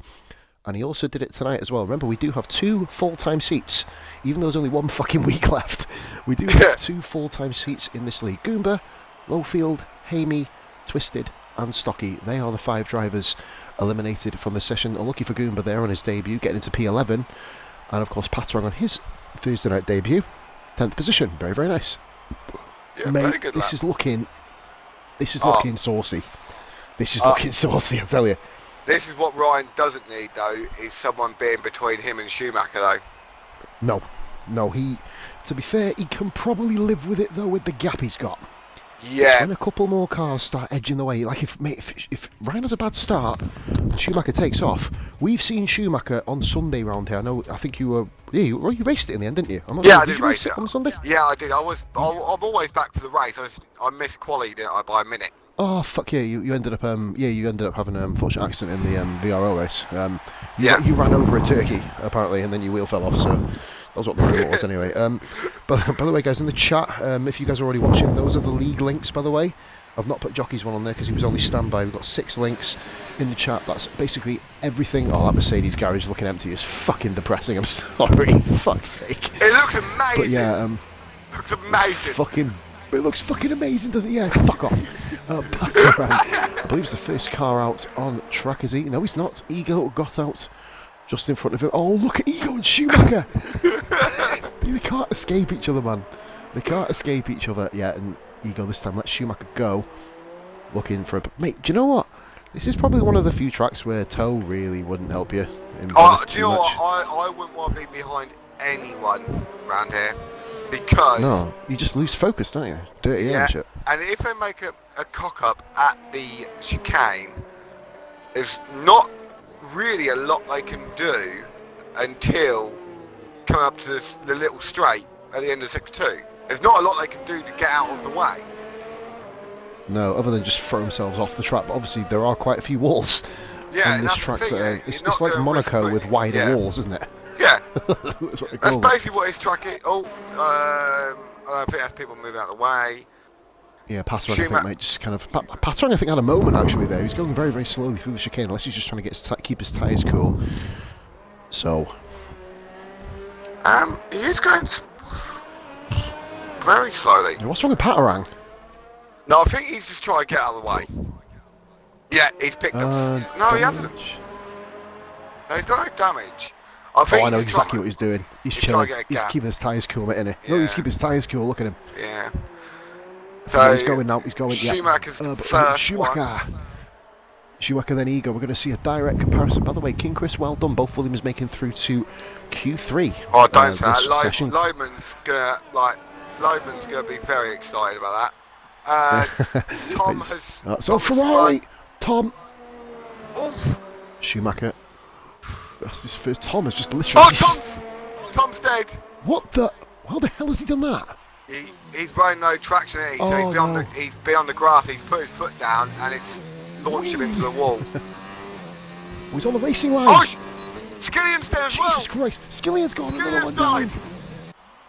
A: and he also did it tonight as well. Remember, we do have 2 full-time seats, even though there's only 1 fucking week left. We do have 2 full-time seats in this league. Goomba, Lowfield, Hamey, Twisted, and Stocky. They are the 5 drivers eliminated from the session. Unlucky for Goomba there on his debut, getting into P11. And of course, Patrang on his Thursday night debut, 10th position. Very, very nice.
B: Yeah,
A: mate,
B: very good
A: this
B: lap.
A: is looking saucy. This is looking saucy, I tell you.
B: This is what Ryan doesn't need, though, is someone being between him and Schumacher, though.
A: No, to be fair, he can probably live with it, though, with the gap he's got.
B: Yeah.
A: It's when a couple more cars start edging the way, like if Ryan has a bad start, Schumacher takes off. We've seen Schumacher on Sunday round here. I think you were, you raced it in the end, didn't you?
B: I did race it
A: on Sunday.
B: Yeah, I did. I'm always back for the race. I missed quali, didn't I, by a minute.
A: Oh fuck yeah! You ended up having an unfortunate accident in the VRL race. You ran over a turkey apparently, and then your wheel fell off. So that was what the result was anyway. But by the way, guys, in the chat, if you guys are already watching, those are the league links. By the way, I've not put Jockey's one on there because he was only standby. We've got 6 links in the chat. That's basically everything. Oh, that Mercedes garage looking empty is fucking depressing. I'm sorry, fuck's sake.
B: It looks amazing.
A: But yeah,
B: looks amazing.
A: It looks fucking amazing, doesn't it? Yeah, fuck off. I believe it's the first car out on track, is he? No, he's not. Ego got out just in front of him. Oh, look at Ego and Schumacher. They can't escape each other, man. They can't escape each other. Yeah, and Ego this time lets Schumacher go. Looking for a... Mate, do you know what? This is probably one of the few tracks where tow really wouldn't help you.
B: Do you know what? I wouldn't want to be behind anyone around here. Because...
A: No, you just lose focus, don't you? Dirty air and shit.
B: And if they make a cock-up at the chicane, there's not really a lot they can do until coming up to the little straight at the end of Sector 2. There's not a lot they can do to get out of the way.
A: No, other than just throw themselves off the track. But obviously there are quite a few walls on this track. It's like Monaco with wider walls, isn't it?
B: Yeah.
A: That's
B: basically what his track is. I think that's people moving out of the way.
A: Yeah, Patrang, I think, mate, just kind of... Patrang, I think, had a moment, actually, there. He's going very, very slowly through the chicane, unless he's just trying to keep his tyres cool. So...
B: he is going very slowly.
A: What's wrong with Patrang?
B: No, I think he's just trying to get out of the way. Yeah, he's picked up... No, he hasn't. They've done no damage. I think
A: I know exactly what he's doing. He's chilling. He's keeping his tyres cool, mate, isn't he?
B: Yeah.
A: No, he's keeping his tyres cool. Look at him.
B: Yeah.
A: So he's going now. He's going.
B: Schumacher's
A: first Schumacher, then Ego. We're going to see a direct comparison. By the way, King Chris, well done. Both Williams making through to Q3.
B: Oh, don't say that. Lodeman's gonna be very excited about that. Tom has.
A: So Ferrari, Tom.
B: Oof.
A: Schumacher. That's his first. Tom has just literally.
B: Oh, Tom's dead.
A: What the? How the hell has he done that?
B: He's running no traction. He's been on the grass. He's put his foot down and it's launched him into the wall.
A: He's on the racing line.
B: Oh, Skillian's dead as well.
A: Jesus Christ, Skillian's gone another one down.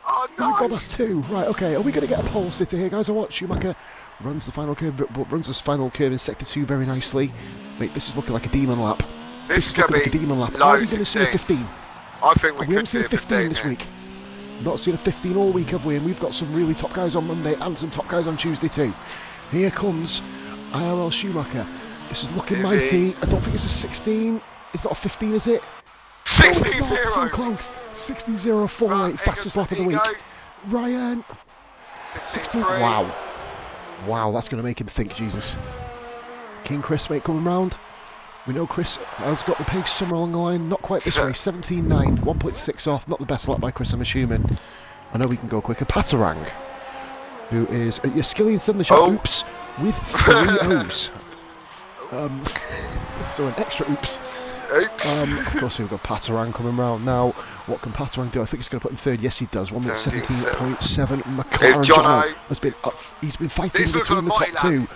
B: Oh no!
A: Oh my God, that's two. Right, okay. Are we going to get a pole sitter here, guys, or what? Schumacher runs the final curve, but runs this final curve in sector 2 very nicely. Wait, this is looking like a demon lap. This is looking like a demon lap. Are we going to see a 15?
B: I think we
A: haven't seen a 15 this week. Not seen a 15 all week, have we? And we've got some really top guys on Monday and some top guys on Tuesday too. Here comes IRL Schumacher. This is looking mighty. I don't think it's a 16. It's not a 15, is it?
B: 16-0.
A: Oh, so close. 16.048, fastest lap of the week. Ryan. 16. Wow. Wow, that's going to make him think, Jesus. King Chris, mate, coming round. We know Chris has got the pace somewhere along the line. Not quite this way. 17.9, 1.6 off. Not the best lap by Chris, I'm assuming. I know we can go quicker. Patarang, who is Skillian's in the shot.
B: Oh.
A: Oops, with 3 O's. So an extra oops.
B: Oops.
A: Of course, we've got Patarang coming round now. What can Patarang do? I think he's going to put him third. Yes, he does. 1 minute 17.7. McLaren
B: Jono
A: has been he's been fighting between the top two.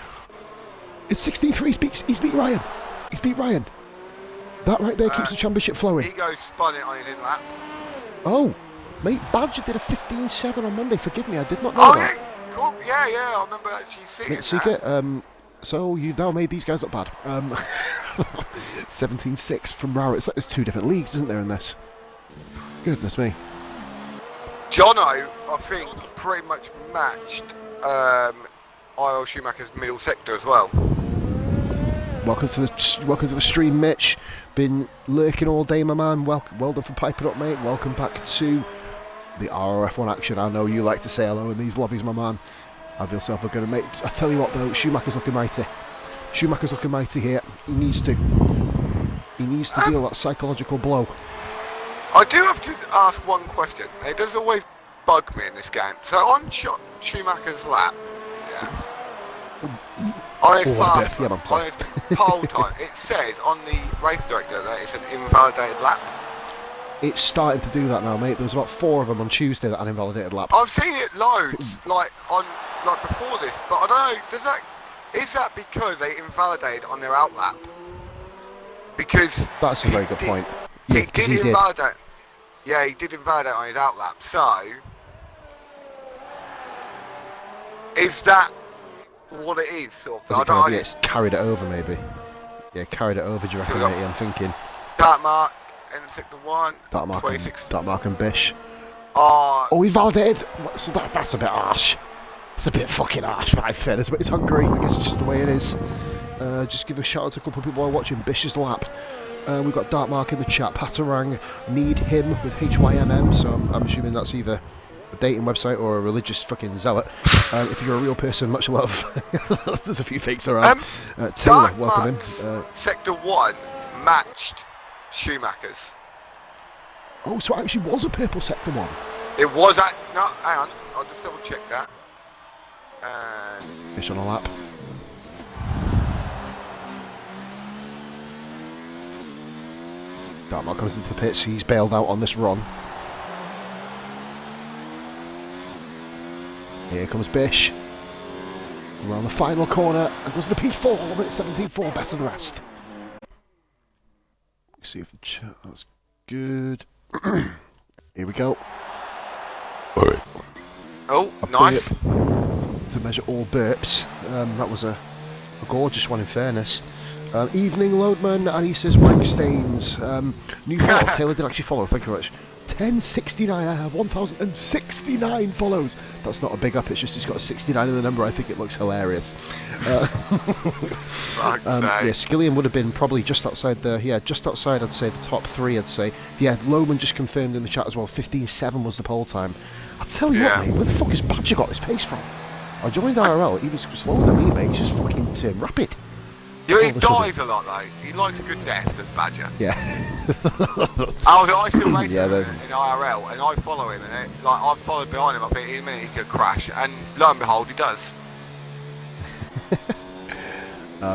A: It's 16.3. He's beat Ryan. He's beat Ryan. That right there keeps the championship flowing.
B: Ego spun it on his in lap.
A: Oh, mate, Badger did a 15.7 on Monday. Forgive me, I did not know that.
B: Yeah, cool. Yeah, I remember actually seeing that.
A: So you've now made these guys look bad. 17.6 from Rara. It's like there's 2 different leagues, isn't there, in this? Goodness me.
B: Jono, I think, pretty much matched IL Schumacher's middle sector as well.
A: Welcome to the stream, Mitch. Been lurking all day, my man. Well done for piping up, mate. Welcome back to the RRF1 action. I know you like to say hello in these lobbies, my man. Have yourself a good mate. I tell you what, though, Schumacher's looking mighty. Schumacher's looking mighty here. He needs to deal that psychological blow.
B: I do have to ask one question. It does always bug me in this game. So on Schumacher's lap, on his fast lap, on his pole time, it says on the race director that it's an invalidated lap.
A: It's starting to do that now, mate. There was about 4 of them on Tuesday that had invalidated lap.
B: I've seen it loads, like before this, but I don't know. Is that because they invalidated on their out lap? Because
A: that's a very good point.
B: Yeah, he did invalidate. Yeah, he did invalidate on his out lap. So, is that what it is? Sort of. I don't know.
A: It's carried it over, maybe. Yeah, carried it over. Do you reckon, matey? I'm thinking.
B: Dark Mark in sector 1.
A: Dark Mark and Bish.
B: Oh,
A: he validated. So that's a bit harsh. It's a bit fucking harsh, right, fairness, but it's Hungary. I guess it's just the way it is. Just give a shout out to a couple of people who are watching Bish's lap. We've got Dark Mark in the chat. Patarang, need him with HYMM. So I'm assuming that's either a dating website or a religious fucking zealot. If you're a real person, much love. There's a few fakes around. Taylor,
B: Dark
A: welcome
B: in. Sector 1 matched Schumacher's.
A: Oh, so it actually was a purple sector 1.
B: It was at. No, hang on. I'll just double check that.
A: Fish on a lap. Dartmouth comes into the pits. He's bailed out on this run. Here comes Bish. Around the final corner. And goes the P4. 17.4. Best of the rest. Let's see if the chat. That's good. Here we go. Alright.
B: Oh, nice.
A: To measure all burps. That was a gorgeous one, in fairness. Evening, Loadman, and he says wank stains. New follow. Taylor did actually follow, thank you very much. 1069. I have 1069 follows. That's not a big up, it's just it's got a 69 in the number. I think it looks hilarious. Skillian would have been probably just outside just outside, I'd say, the top 3, I'd say. Yeah, Loman just confirmed in the chat as well, 15.7 was the poll time. I'll tell you what, mate, where the fuck has Badger got this pace from? I joined IRL, he was slower than me, mate, he's just fucking turned rapid.
B: Yeah, he dies a lot though. He likes a good death, does Badger.
A: Yeah.
B: I still race him in IRL, and I follow him, and I followed behind him. I think in a minute he could crash, and lo and behold, he does.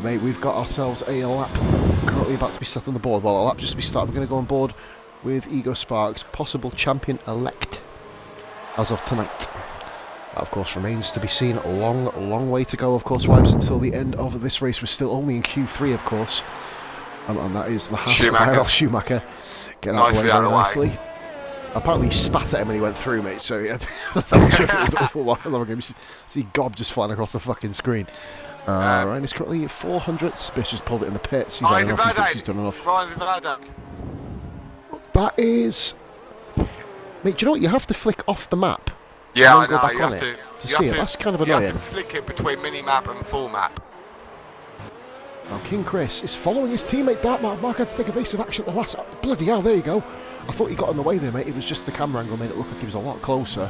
A: Mate, we've got ourselves a lap currently about to be set on the board. Well, a lap just to be started. We're going to go on board with Ego Sparks, possible champion-elect as of tonight. That, of course, remains to be seen. A long way to go, of course, Wibes, until the end of this race. We're still only in Q3, of course. And that is the Schumacher getting out of the way very nicely. Apparently he spat at him when he went through, mate, so yeah, I'm sure it was awful while ago. You see Gob just flying across the fucking screen. Ryan is currently at 400. Spish has pulled it in the pits. He's done enough. He thinks he's done enough. That is... Mate, do you know what? You have to flick off the map.
B: Yeah, I know. You have
A: to see it. That's kind of annoying.
B: You have to flick it between mini-map and full map.
A: Now, King Chris is following his teammate Dartmark. Mark had to take evasive action at the last... Bloody hell, there you go. I thought he got in the way there, mate. It was just the camera angle made it look like he was a lot closer.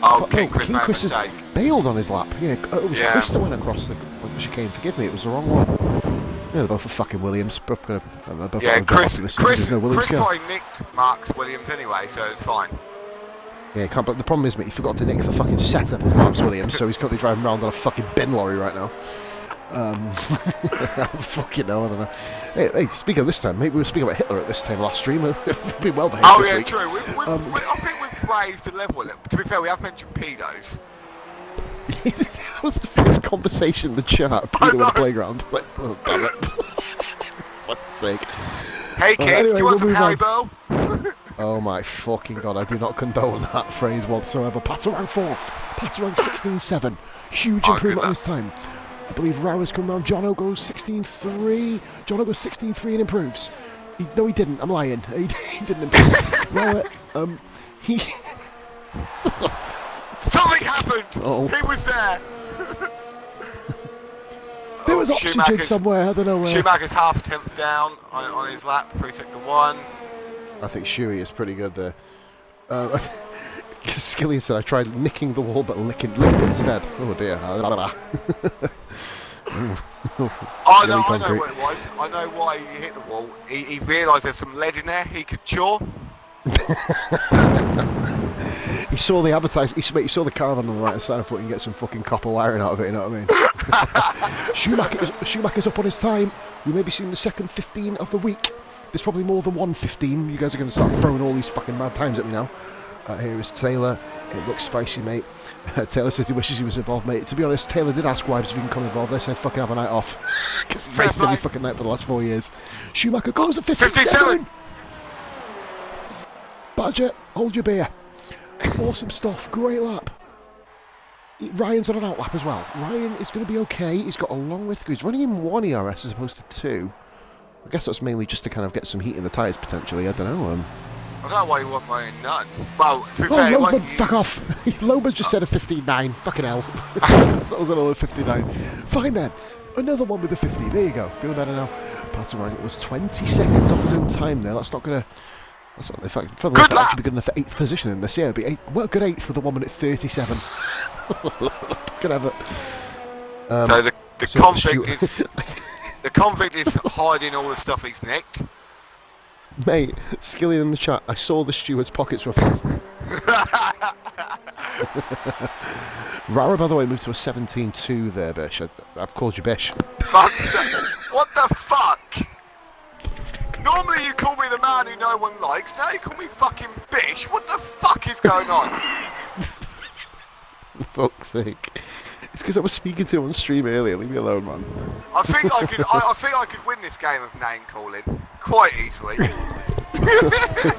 B: Oh, King Chris
A: has bailed on his lap. Yeah, it was Chris that went across the chicane. Forgive me, it was the wrong one. Yeah, they're both for fucking Williams. Both gonna,
B: Chris probably nicked Mark's Williams anyway, so it's fine.
A: Yeah, but the problem is, mate, he forgot to nick the fucking setup of Mark's Williams, so he's currently driving around on a fucking bin lorry right now. Fucking hell, I don't know. Hey, speaking of this time, maybe we were speaking about Hitler at this time last stream. We've been well behaved this week.
B: True. I think we've raised the level. To be fair, we have mentioned pedos.
A: That was the first conversation in the chat. Pedo on the playground. Like, oh, damn it. For fuck's sake.
B: Hey kids, anyway, do you want some Haribo?
A: Oh my fucking god, I do not condone that phrase whatsoever. Patter rank 4th. Patter rank 16.7. Huge improvement on his time. I believe Rauer's come round. Jono goes 16.3. Jono goes 16.3 and improves. No, he didn't. I'm lying. He didn't improve. Rauer,
B: Something happened! Oh. He was there!
A: There was oxygen somewhere, I don't know where.
B: Schumacher's half tenth down on his lap, 3 second to 1.
A: I think Shuey is pretty good there. Skillian said I tried nicking the wall but licked it instead. Oh dear.
B: I know what it was. I know why he hit the wall. He realised there's some lead in there he could chaw.
A: He saw the advertising. He saw the caravan on the right side. I thought you can get some fucking copper wiring out of it. You know what I mean? Schumacher's up on his time. We may be seeing the second 15 of the week. There's probably more than one 15. You guys are going to start throwing all these fucking mad times at me now. Here is Taylor. It looks spicy, mate. Taylor says he wishes he was involved, mate. To be honest, Taylor did ask Wibes if he can come involved. They said fucking have a night off. Because he's raced every fucking night for the last 4 years. Schumacher goes at 57. Badger, hold your beer. Awesome stuff. Great lap. Ryan's on an out lap as well. Ryan is going to be okay. He's got a long way to go. He's running in 1 ERS as opposed to 2. I guess that's mainly just to kind of get some heat in the tyres potentially. I don't know.
B: I don't know why you want mine none. Well, to be fair,
A: Loban, fuck off. Loban's just said a 59. Fucking hell. That was another 59. Fine then. Another one with a 50. There you go. Feeling better now. Paterang was 20 seconds off his own time there. That's not going to... That's not, in fact, further that could be good enough for 8th position in this year. But good 8th with a 1 minute 37. Could have it.
B: So the convict is hiding all the stuff he's nicked.
A: Mate, Skillian in the chat, I saw the steward's pockets were full. Rara, by the way, moved to a 17.2 there, Bish. I've called you Bish.
B: Fuck. What the fuck? Normally you call me the man who no one likes, now you call me fucking Bish. What the fuck is going on?
A: For fuck's sake. It's because I was speaking to him on stream earlier. Leave me alone, man.
B: I think I could win this game of name calling quite easily.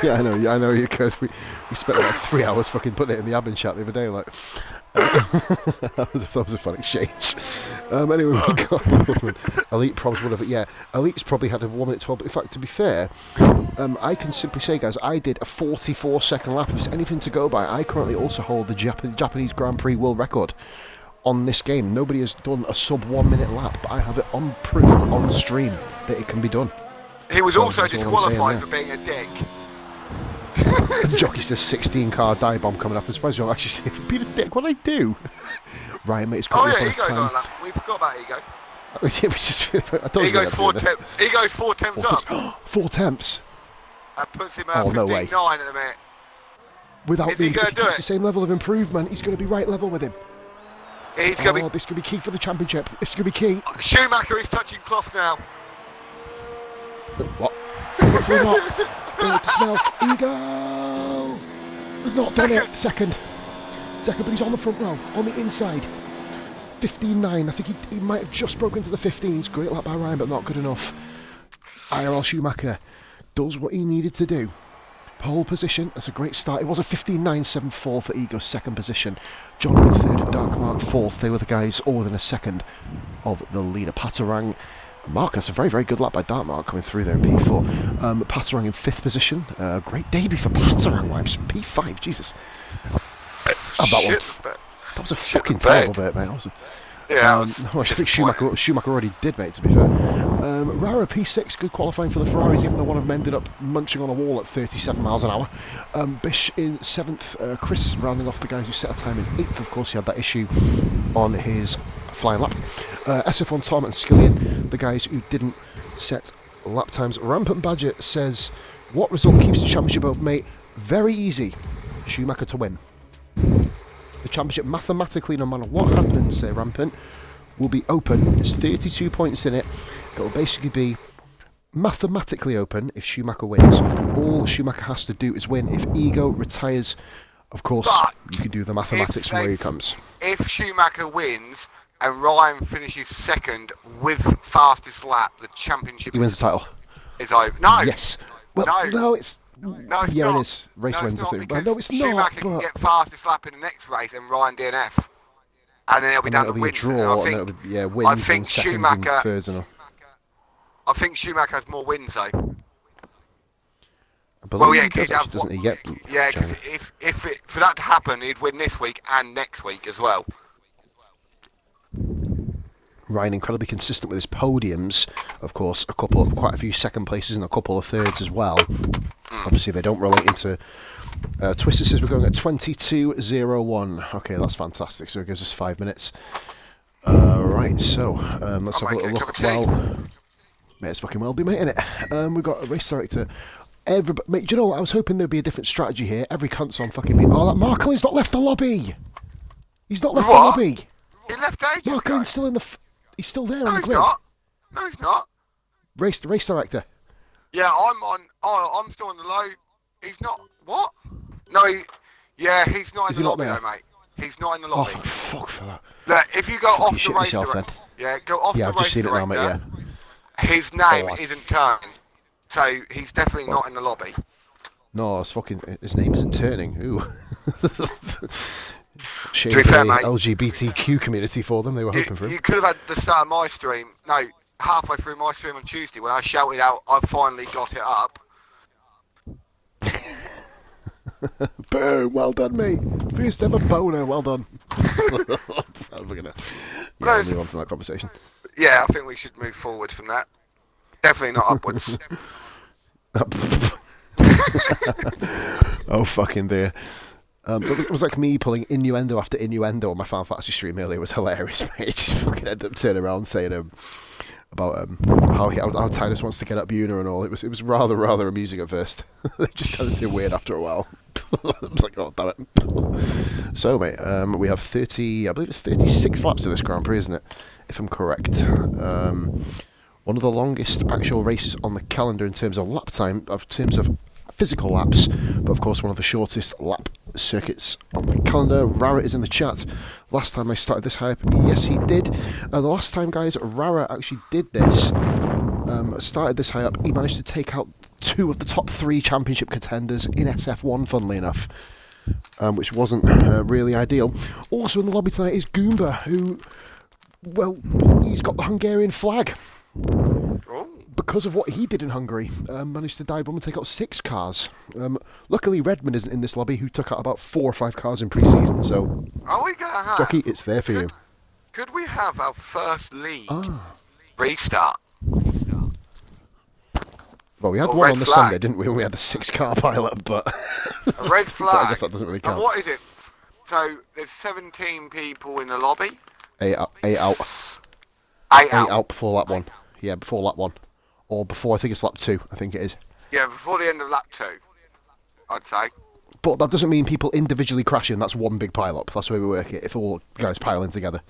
A: Yeah, I know you could. We spent about 3 hours fucking putting it in the admin chat the other day. Like, that was a fun exchange. Anyway, we got Elite probs, whatever. Yeah, Elite's probably had a 1 minute 12. But in fact, to be fair, I can simply say, guys, I did a 44-second lap. If there's anything to go by, I currently also hold the Japanese Grand Prix world record on this game. Nobody has done a sub 1 minute lap, but I have it on proof on stream that it can be done.
B: He was also disqualified for being a dick.
A: Jockey says 16-car dive bomb coming up. I'm surprised you'll actually say, if being a dick, what did I do? Ryan, mate, it's got
B: he goes on a lap. We forgot about Ego.
A: He goes 4
B: temps. He goes 4 temps up.
A: 4 temps.
B: That puts him at 15.9 at the minute.
A: Without if he keeps the same level of improvement, he's going to be right level with him.
B: He's going to be.
A: This could be key for the championship. This is going to be key.
B: Schumacher is touching cloth now.
A: What? Hopefully not. Don't smell. Ego has not done it. Second, but he's on the front row, on the inside. 15.9. I think he might have just broken to the 15s. Great lap by Ryan, but not good enough. IRL Schumacher does what he needed to do. Pole position, that's a great start. It was a 15.974 for Ego's second position. John in third and Dark Mark fourth. They were the guys all within a second of the leader. Patarang, Marcus, a very, very good lap by Dark Mark coming through there in P4. Patarang in fifth position. Great debut for Patarang. Wipes P5, Jesus. That was a fucking terrible bit, mate.
B: Yeah,
A: I think Schumacher already did, mate, to be fair. Rara P6, good qualifying for the Ferraris, even though one of them ended up munching on a wall at 37 miles an hour. Bish in 7th, Chris rounding off the guys who set a time in 8th. Of course, he had that issue on his flying lap. SF1 Tom and Skillian, the guys who didn't set lap times. Rampant Badger says, what result keeps the championship open, mate? Very easy. Schumacher to win. The championship mathematically, no matter what happens, say Rampant, will be open. There's 32 points in it. It will basically be mathematically open if Schumacher wins. All Schumacher has to do is win. If Ego retires, of course, you can do the mathematics from where he comes.
B: If Schumacher wins and Ryan finishes second with fastest lap, the championship...
A: He wins the title.
B: It's over. No!
A: Yes. Well, no, it's...
B: No, it's
A: yeah,
B: not.
A: it is. Race wins, I think.
B: Well,
A: no, it's
B: Schumacher
A: not.
B: Can get fastest lap in the next race and Ryan DNF. And then it'll be down to wins.
A: Draw, wins
B: I think Schumacher...
A: and thirds and all.
B: I think Schumacher has more wins, though.
A: Well, yeah, because doesn't he get...
B: Yeah, because if for that to happen, he'd win this week and next week as well.
A: Ryan incredibly consistent with his podiums. Of course, quite a few second places and a couple of thirds as well. Obviously, they don't relate into... Twister says we're going at 22.01. Okay, that's fantastic. So it gives us 5 minutes. Right, so let's have a little look. Well, may as fucking well be, mate, innit? We've got a race director. Mate, do you know what? I was hoping there'd be a different strategy here. Every cunt's on fucking me. Oh, that Marklin's not left the lobby. He's not left the lobby.
B: He left ages ago.
A: Marklin's still in the... He's still there on the grid.
B: No, he's not.
A: Race director.
B: Yeah, I'm still on the low. He's not. What? No, he's not in the lobby, though, mate. He's not in the lobby.
A: Oh, fuck for that.
B: Look, if you go off the race director, go off the race director.
A: Yeah, I've just seen it now, mate. Yeah.
B: His name isn't turned, so he's definitely not in the lobby.
A: No, it's fucking. His name isn't turning. Ooh. Shame
B: to be fair, mate,
A: LGBTQ community for them. They were hoping for him.
B: You could have had the start of my stream. No, halfway through my stream on Tuesday when I shouted out, "I finally got it up."
A: Boom! Well done, mate. First ever boner. Well done. We're gonna move on from that conversation.
B: Yeah, I think we should move forward from that. Definitely not upwards.
A: Oh fucking dear. It was like me pulling innuendo after innuendo on my Final Fantasy stream earlier. It was hilarious, mate. Just fucking ended up turning around saying about how Titus wants to get up Una and all. It was rather amusing at first. It just turned into weird after a while. I was like, oh damn it. So mate, we have 30, I believe it's 36 laps of this Grand Prix, isn't it? If I'm correct. One of the longest actual races on the calendar in terms of lap time, in terms of physical laps, but of course one of the shortest lap circuits on the calendar. Rara is in the chat. Last time I started this hype, yes he did. The last time, guys, Rara actually did this, started this high up, he managed to take out 2 of the top 3 championship contenders in SF1, funnily enough. which wasn't really ideal. Also in the lobby tonight is Goomba, who, well, he's got the Hungarian flag. Because of what he did in Hungary, managed to dive bomb and take out 6 cars. Luckily, Redmond isn't in this lobby, who took out about 4 or 5 cars in pre-season, so...
B: Are we going to have...
A: Jockey, it's there for you.
B: Could we have our first league restart?
A: Well, we had one on the Sunday, didn't we? We had a 6-car pilot, but...
B: A red flag?
A: I guess that doesn't really count.
B: And what is it? So, there's 17 people in the lobby?
A: 8 out. 8 out before lap 1. Yeah, before lap 1. Or before, I think it's lap 2, I think it is.
B: Yeah, before the end of lap 2, I'd say.
A: But that doesn't mean people individually crashing, that's one big pile-up. That's the way we work it, if all the guys pile in together.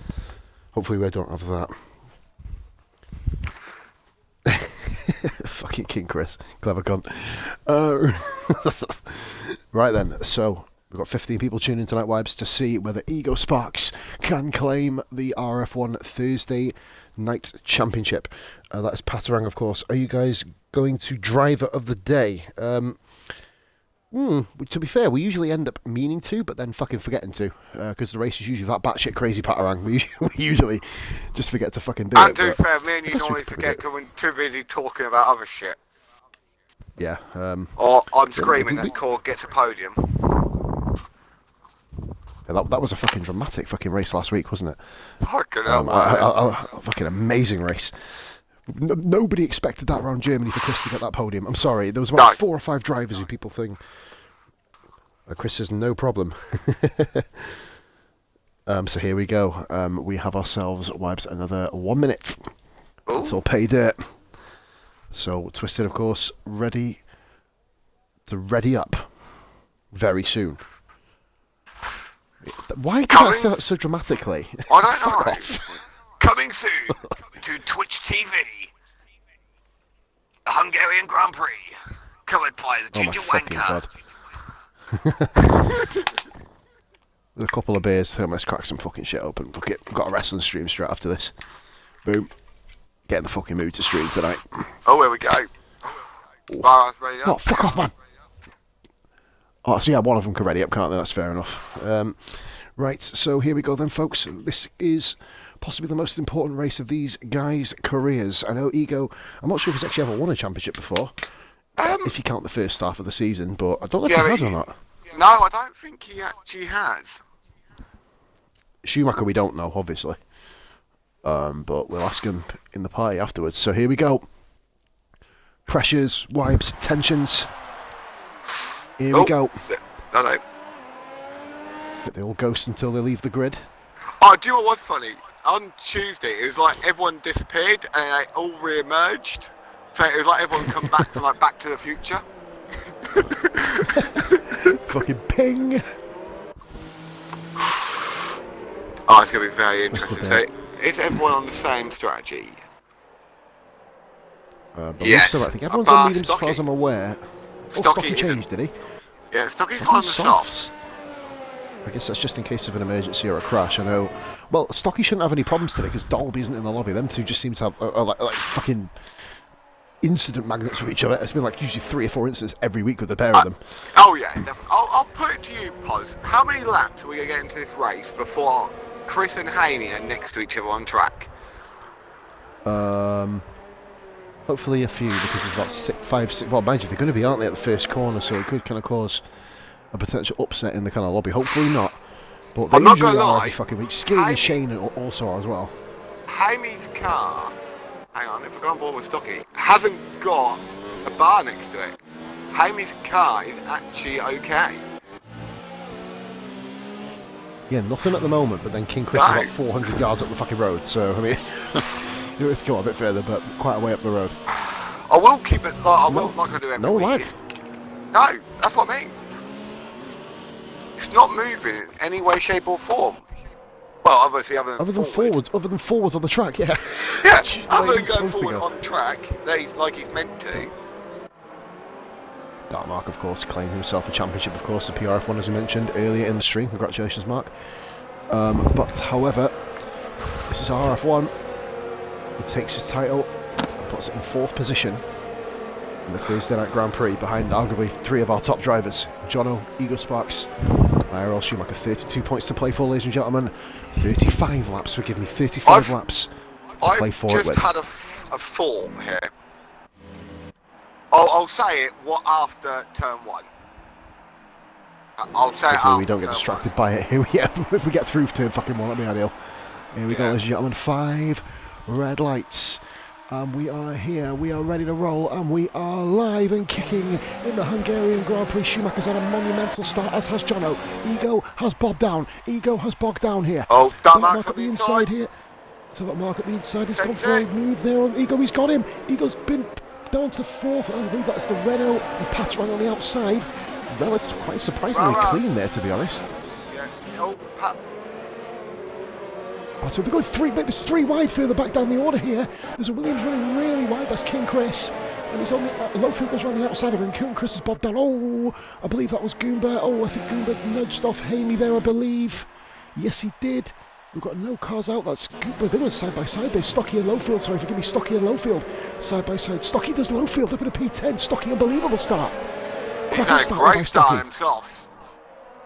A: Hopefully we don't have that. Fucking King Chris. Clever cunt. Right then, so we've got 15 people tuning in tonight, Wibes, to see whether Ego Sparks can claim the RRF1 Thursday Night Championship. That is Patarang, of course. Are you guys going to driver of the day? To be fair, we usually end up meaning to, but then fucking forgetting to, because the race is usually that batshit crazy Patarang. We usually just forget to fucking do it.
B: And to be fair, me and you normally forget because we're too busy talking about other shit.
A: Yeah.
B: Or I'm screaming and Cord gets a podium.
A: Yeah, that was a fucking dramatic fucking race last week, wasn't it?
B: Fucking hell,
A: fucking amazing race. Nobody expected that around Germany for Chris to get that podium. I'm sorry, there was about 4 or 5 drivers who people think... Chris says no problem. So here we go. We have ourselves, Wibes, another 1 minute. Ooh. It's all pay dirt. So Twisted, of course, ready to ready up very soon. Why did I say that so dramatically?
B: I don't know. Coming soon to Twitch TV, the Hungarian Grand Prix, covered by the Ginger Wanker.
A: With a couple of beers, I let's crack some fucking shit open. Fuck it, we've got a wrestling stream straight after this. Boom. Get in the fucking mood to stream tonight.
B: Oh, here we go. Right, ready up.
A: Oh, fuck off, man. Oh, so yeah, one of them can ready up, can't they? That's fair enough. Right, so here we go then, folks. This is possibly the most important race of these guys' careers. I know Ego, I'm not sure if he's actually ever won a championship before, if you count the first half of the season, but I don't know if he has or not.
B: No, I don't think he actually has.
A: Schumacher we don't know, obviously. But we'll ask him in the party afterwards. So here we go. Pressures, Wibes, tensions. Here we go.
B: No.
A: They all ghost until they leave the grid.
B: Oh, do you know what was funny? On Tuesday, it was like everyone disappeared and they all re-emerged. So it was like everyone come back from like Back to the Future.
A: Fucking ping.
B: Oh, it's going to be very interesting. So, is everyone on the same strategy?
A: Yes. I think everyone's on mediums as far as I'm aware. Stocky changed, did he?
B: Yeah, Stocky's on the softs.
A: I guess that's just in case of an emergency or a crash. I know. Well, Stocky shouldn't have any problems today because Dolby isn't in the lobby. Them two just seem to have like fucking incident magnets with each other. It's been like usually 3 or 4 incidents every week with the pair of them.
B: Oh yeah, I'll put it to you, Poz. How many laps are we going to get into this race before Chris and Haney are next to each other on track?
A: Hopefully a few, because there's about 5, 6... Well, mind you, they're going to be, aren't they, at the first corner, so it could kind of cause a potential upset in the kind of lobby. Hopefully not. But they usually are every fucking week. Skinny and Shane also are as well.
B: Haney's car, hang on, if I go on board with Stocky, hasn't got a bar next to it. Haney's car is actually okay.
A: Yeah, nothing at the moment, but then King Chris is about 400 yards up the fucking road, so, I mean... Let's go a bit further, but quite a way up the road.
B: I will keep it like I do every week. No, that's what I mean. It's not moving in any way, shape or form. Well, obviously other than forwards on the track, yeah. Yeah, other than going forward on track, like he's meant to.
A: Dark Mark, of course, claimed himself a championship, of course, the PRF1, as we mentioned earlier in the stream. Congratulations, Mark. But, however, this is RRF1. He takes his title, puts it in 4th position. in the Thursday Night Grand Prix behind arguably 3 of our top drivers. Jono, Ego Sparks, and RL Schumacher. 32 points to play for, ladies and gentlemen. 35 laps, forgive me, 35 laps to play forward with.
B: I've just had a thought here. I'll say it after turn 1. I'll say it after
A: we don't get distracted by it. Here we if we get through turn fucking 1, that'd be ideal. Here we go, ladies and gentlemen. 5 red lights. We are here, we are ready to roll, and we are live and kicking in the Hungarian Grand Prix. Schumacher's had a monumental start, as has Jono. Ego has bobbed down. Ego has bogged down here.
B: Oh, that
A: mark at the inside here. So that mark at the inside. He's gone for a move there on Ego. He's got him. Ego's been down to 4th. I believe that's the Renault of Patrang on the outside. Relative, quite surprisingly clean there, to be honest.
B: Yeah. Oh, Pat.
A: So they're going 3, but there's 3 wide further back down the order here. There's a Williams running really wide, that's King Chris. And he's on the Lowfield goes around the outside of him. King Chris has bobbed down. Oh, I believe that was Goomba. Oh, I think Goomba nudged off Hamey there, I believe. Yes, he did. We've got no cars out. That's Goomba. They're going side by side. They're Stocky and Lowfield. Sorry, forgive me. Stocky and Lowfield. Side by side. Stocky does Lowfield. They're going to P10. Stocky, unbelievable start.
B: He's had a great start himself.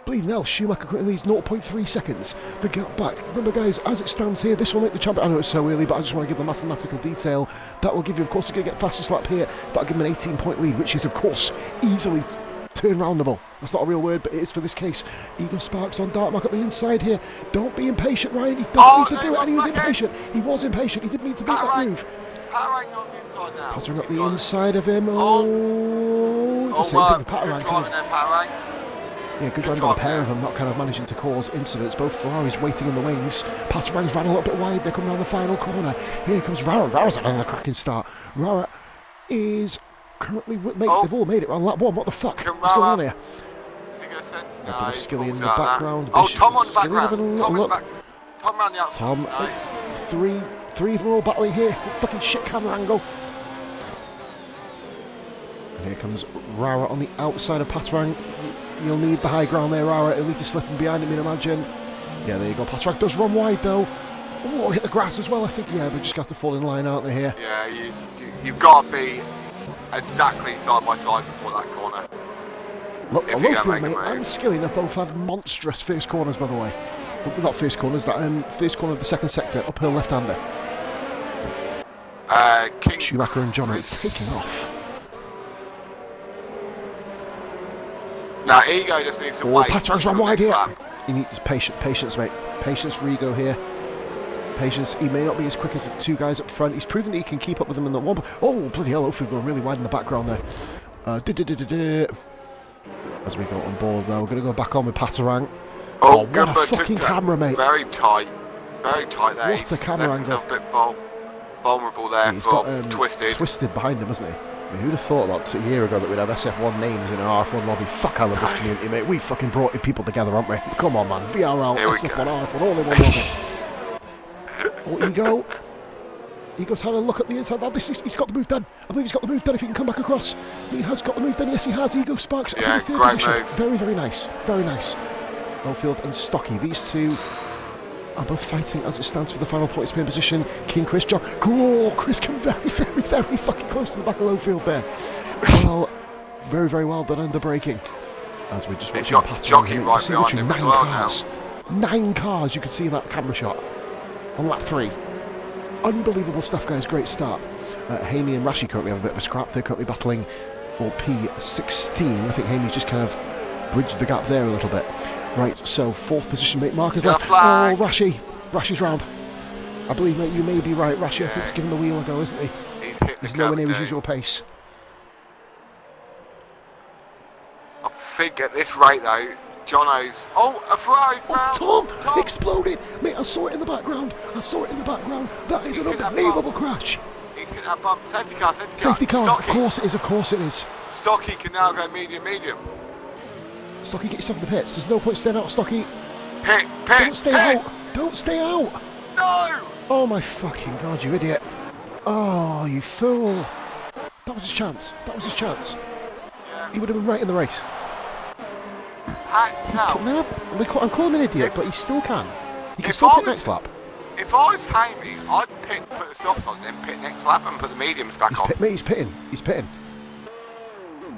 A: Bleeding hell, Schumacher currently leads 0.3 seconds. The gap back. Remember, guys, as it stands here, this will make the champion. I know it's so early, but I just want to give the mathematical detail. That will give you, of course, you're going to get fastest lap here. That'll give him an 18-point lead, which is, of course, easily turnaroundable. That's not a real word, but it is for this case. Ego Sparks on Dark Mark at the inside here. Don't be impatient, Ryan. He doesn't need to do it, and he was impatient. He was impatient. He didn't need to make that move.
B: Patrang on the inside now.
A: Patrang up the inside of him. The same thing with Patrang. Yeah, good driving by a pair of them, not kind of managing to cause incidents. Both Ferraris waiting in the wings. Patrang's ran a little bit wide. They're coming around the final corner. Here comes Rara. Rara's having a cracking start. Rara is currently... They've all made it around lap 1. What the fuck? What's going on here?
B: Is he going to send?
A: A bit of Skilly in the background.
B: Oh, Tom on the background. Tom around the outside.
A: Tom, three of them are all battling here. Fucking shit camera angle. And here comes Rara on the outside of Patrang. You'll need the high ground there, Rara. He'll need to slip him behind him, you'd imagine. Yeah, there you go. Patrang does run wide, though. Oh, hit the grass as well, I think. Yeah, they just have to fall in line, aren't they, here?
B: Yeah, you've got to be exactly side by side before that corner.
A: Look, Lowfield, mate, and Skilling have both had monstrous first corners, by the way. Not first corners, that first corner of the second sector, uphill left-hander. Schumacher and John are taking off.
B: Now, Ego just needs to wait.
A: Patrang's run wide here. He needs patience, mate. Patience for Ego here. Patience. He may not be as quick as the 2 guys up front. He's proven that he can keep up with them in the one. Oh, bloody hell, Lowfield going really wide in the background there. As we go on board now, we're going to go back on with Patrang. Oh, what a fucking camera, mate.
B: Very tight there.
A: What a camera angle.
B: A bit vulnerable there. He's got
A: Twisted behind him, hasn't he? I mean, who'd have thought about a year ago that we'd have SF1 names in our RRF1 lobby? Fuck, I love this community, mate. We fucking brought people together, haven't we? Come on, man. VRL, SF1, RRF1, all in one lobby. Oh, Ego. Ego's had a look at the inside. He's got the move done. I believe he's got the move done if he can come back across. He has got the move done. Yes, he has. Ego Sparks.
B: Yeah, great move.
A: Very, very nice. Very nice. Lowfield and Stocky. These two are both fighting as it stands for the final points per position. King Chris, John. Cool. Chris came very, very, very fucking close to the back of Lowfield there. Well, very, very well done under braking. As we just watch your pattern.
B: Jockey right behind him as well now.
A: 9 cars you can see in that camera shot on lap 3. Unbelievable stuff, guys. Great start. Hamey and Rashi currently have a bit of a scrap. They're currently battling for P16. I think Hamey's just kind of bridged the gap there a little bit. Right, so 4th position, mate. Marcus left. Oh, Rashi's round. I believe, mate, you may be right. Rashi, I think, he's given the wheel a go, isn't he? He's nowhere near his usual pace.
B: I think at this rate, though, Jono's... Oh, a Ferrari's round!
A: Tom exploded! Mate, I saw it in the background. That is an unbelievable crash.
B: He's hit that bump. Safety car.
A: Safety car, Stocky. Of course it is.
B: Stocky can now go medium.
A: Stocky, get yourself in the pits. There's no point staying out, Stocky.
B: Pit!
A: Don't stay out!
B: No!
A: Oh my fucking god, you idiot. Oh, you fool. That was his chance.
B: Yeah.
A: He would have been right in the race.
B: No.
A: I'm calling him an idiot, but he still can. He can still pit next lap.
B: If I was Hamey, I'd put the softs on, then pit next lap and put the mediums back on.
A: He's pitting.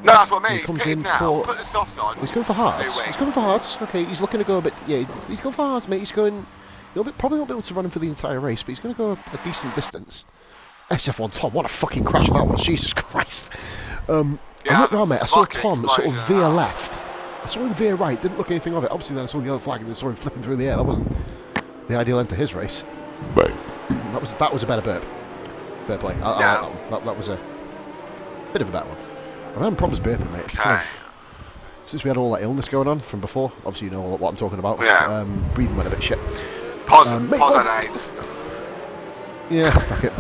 B: No, that's what I mean.
A: He comes
B: He's
A: in
B: now.
A: for...
B: Put the softs on.
A: He's going for hards. He's going for hards. Okay, he's looking to go a bit... Yeah, he's going for hards, mate. He's going... Probably won't be able to run him for the entire race, but he's going to go a decent distance. SF1 Tom, what a fucking crash that was. Jesus Christ. I looked round, mate. I saw Tom sort of veer left. I saw him veer right. Didn't look anything of it. Obviously, then I saw the yellow flag and then saw him flipping through the air. That wasn't the ideal end to his race. Right. That was a better burp. Fair play. I like that one. That was a bit of a better one. I'm having problems burping, mate. It's kind of, since we had all that illness going on from before, obviously you know what I'm talking about.
B: Yeah.
A: Breathing went a bit shit.
B: Pause AIDS.
A: Yeah, fuck it.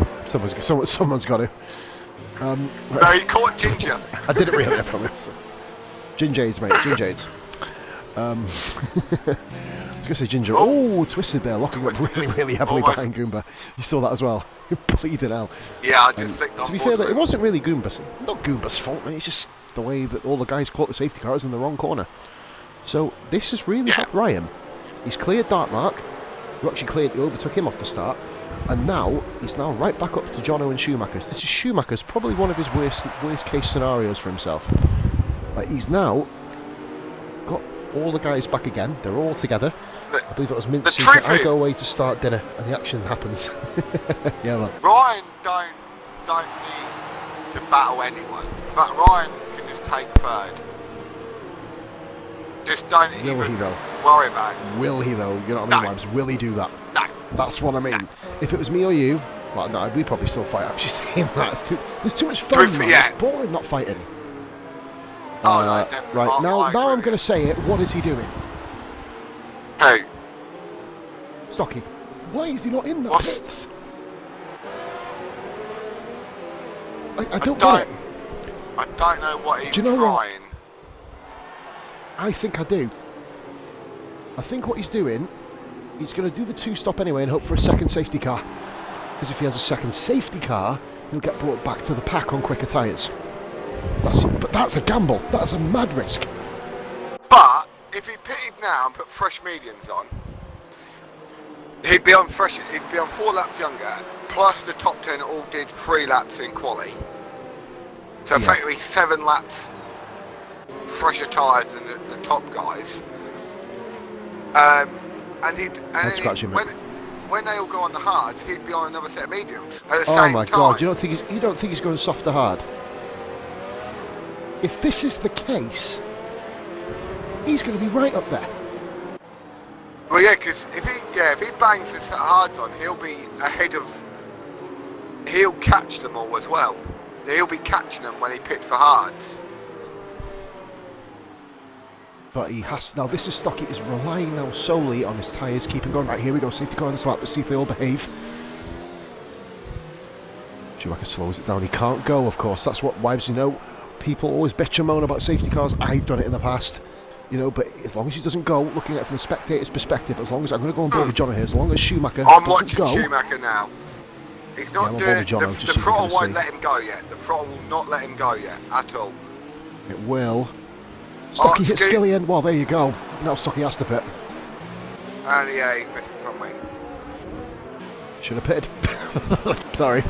A: Someone's got to.
B: No, he caught Ginger.
A: I didn't really, I promise. Ginger AIDS, mate. Ginger AIDS. I was going to say Ginger. Oh, twisted there, locking up really heavily behind Goomba. You saw that as well. Bleeding hell.
B: Yeah, I just flicked on.
A: To be fair, it wasn't really Goomba's. Not Goomba's fault, mate. It's just the way that all the guys caught the safety cars in the wrong corner. So this has really helped Ryan. He's cleared Dark Mark. Who actually overtook him off the start. And now, he's now right back up to Jono and Schumacher's. This is Schumacher's, probably one of his worst case scenarios for himself. Like, he's now got all the guys back again. They're all together. I believe it was Mint saying, I go away to start dinner, and the action happens. Yeah, man.
B: Ryan don't need to battle anyone, but Ryan can just take third. Just don't even worry about it.
A: Will he, though? You know what I mean, Wives? Will he do that?
B: No.
A: That's what I mean. No. If it was me or you, well, no, we'd probably still fight. I'm just saying that. There's too much fun, man. It's boring not fighting.
B: No, definitely.
A: Right, now I'm going to say it. What is he doing?
B: Who?
A: Stocky. Why is he not in that pits? I don't get it.
B: I don't know what he's
A: trying.
B: What?
A: I think I do. I think what he's doing, he's going to do the two-stop anyway and hope for a second safety car. Because if he has a second safety car, he'll get brought back to the pack on quicker tyres. But that's a gamble. That's a mad risk.
B: But if he pitted now and put fresh mediums on, he'd be on 4 laps younger. Plus the top 10 all did 3 laps in quali. So effectively 7 laps fresher tyres than the top guys. When they all go on the hards, he'd be on another set of mediums at the same time. Oh my
A: God! You don't think he's going soft to hard? If this is the case, he's going to be right up there.
B: Well, yeah, because if he bangs the set of hards on, he'll be ahead of. He'll catch them all as well. He'll be catching them when he pits for hards.
A: But he has now. This is Stocky is relying now solely on his tyres keeping going. Right, here we go. Safety car on the slap. Let's see if they all behave. Schumacher slows it down. He can't go, of course. That's what wives, people always bitch and moan about safety cars. I've done it in the past, but as long as he doesn't go, looking at it from a spectator's perspective, as long as I'm going to go on board with John here, as long as Schumacher
B: I'm watching Schumacher now. He's not doing it.
A: John,
B: the throttle won't let him go yet. The throttle will not let him go yet at all.
A: It will. Stocky hit Skillian. Well, there you go. Now Stocky has to pit.
B: And he's missing front wing.
A: Should have pitted. Sorry.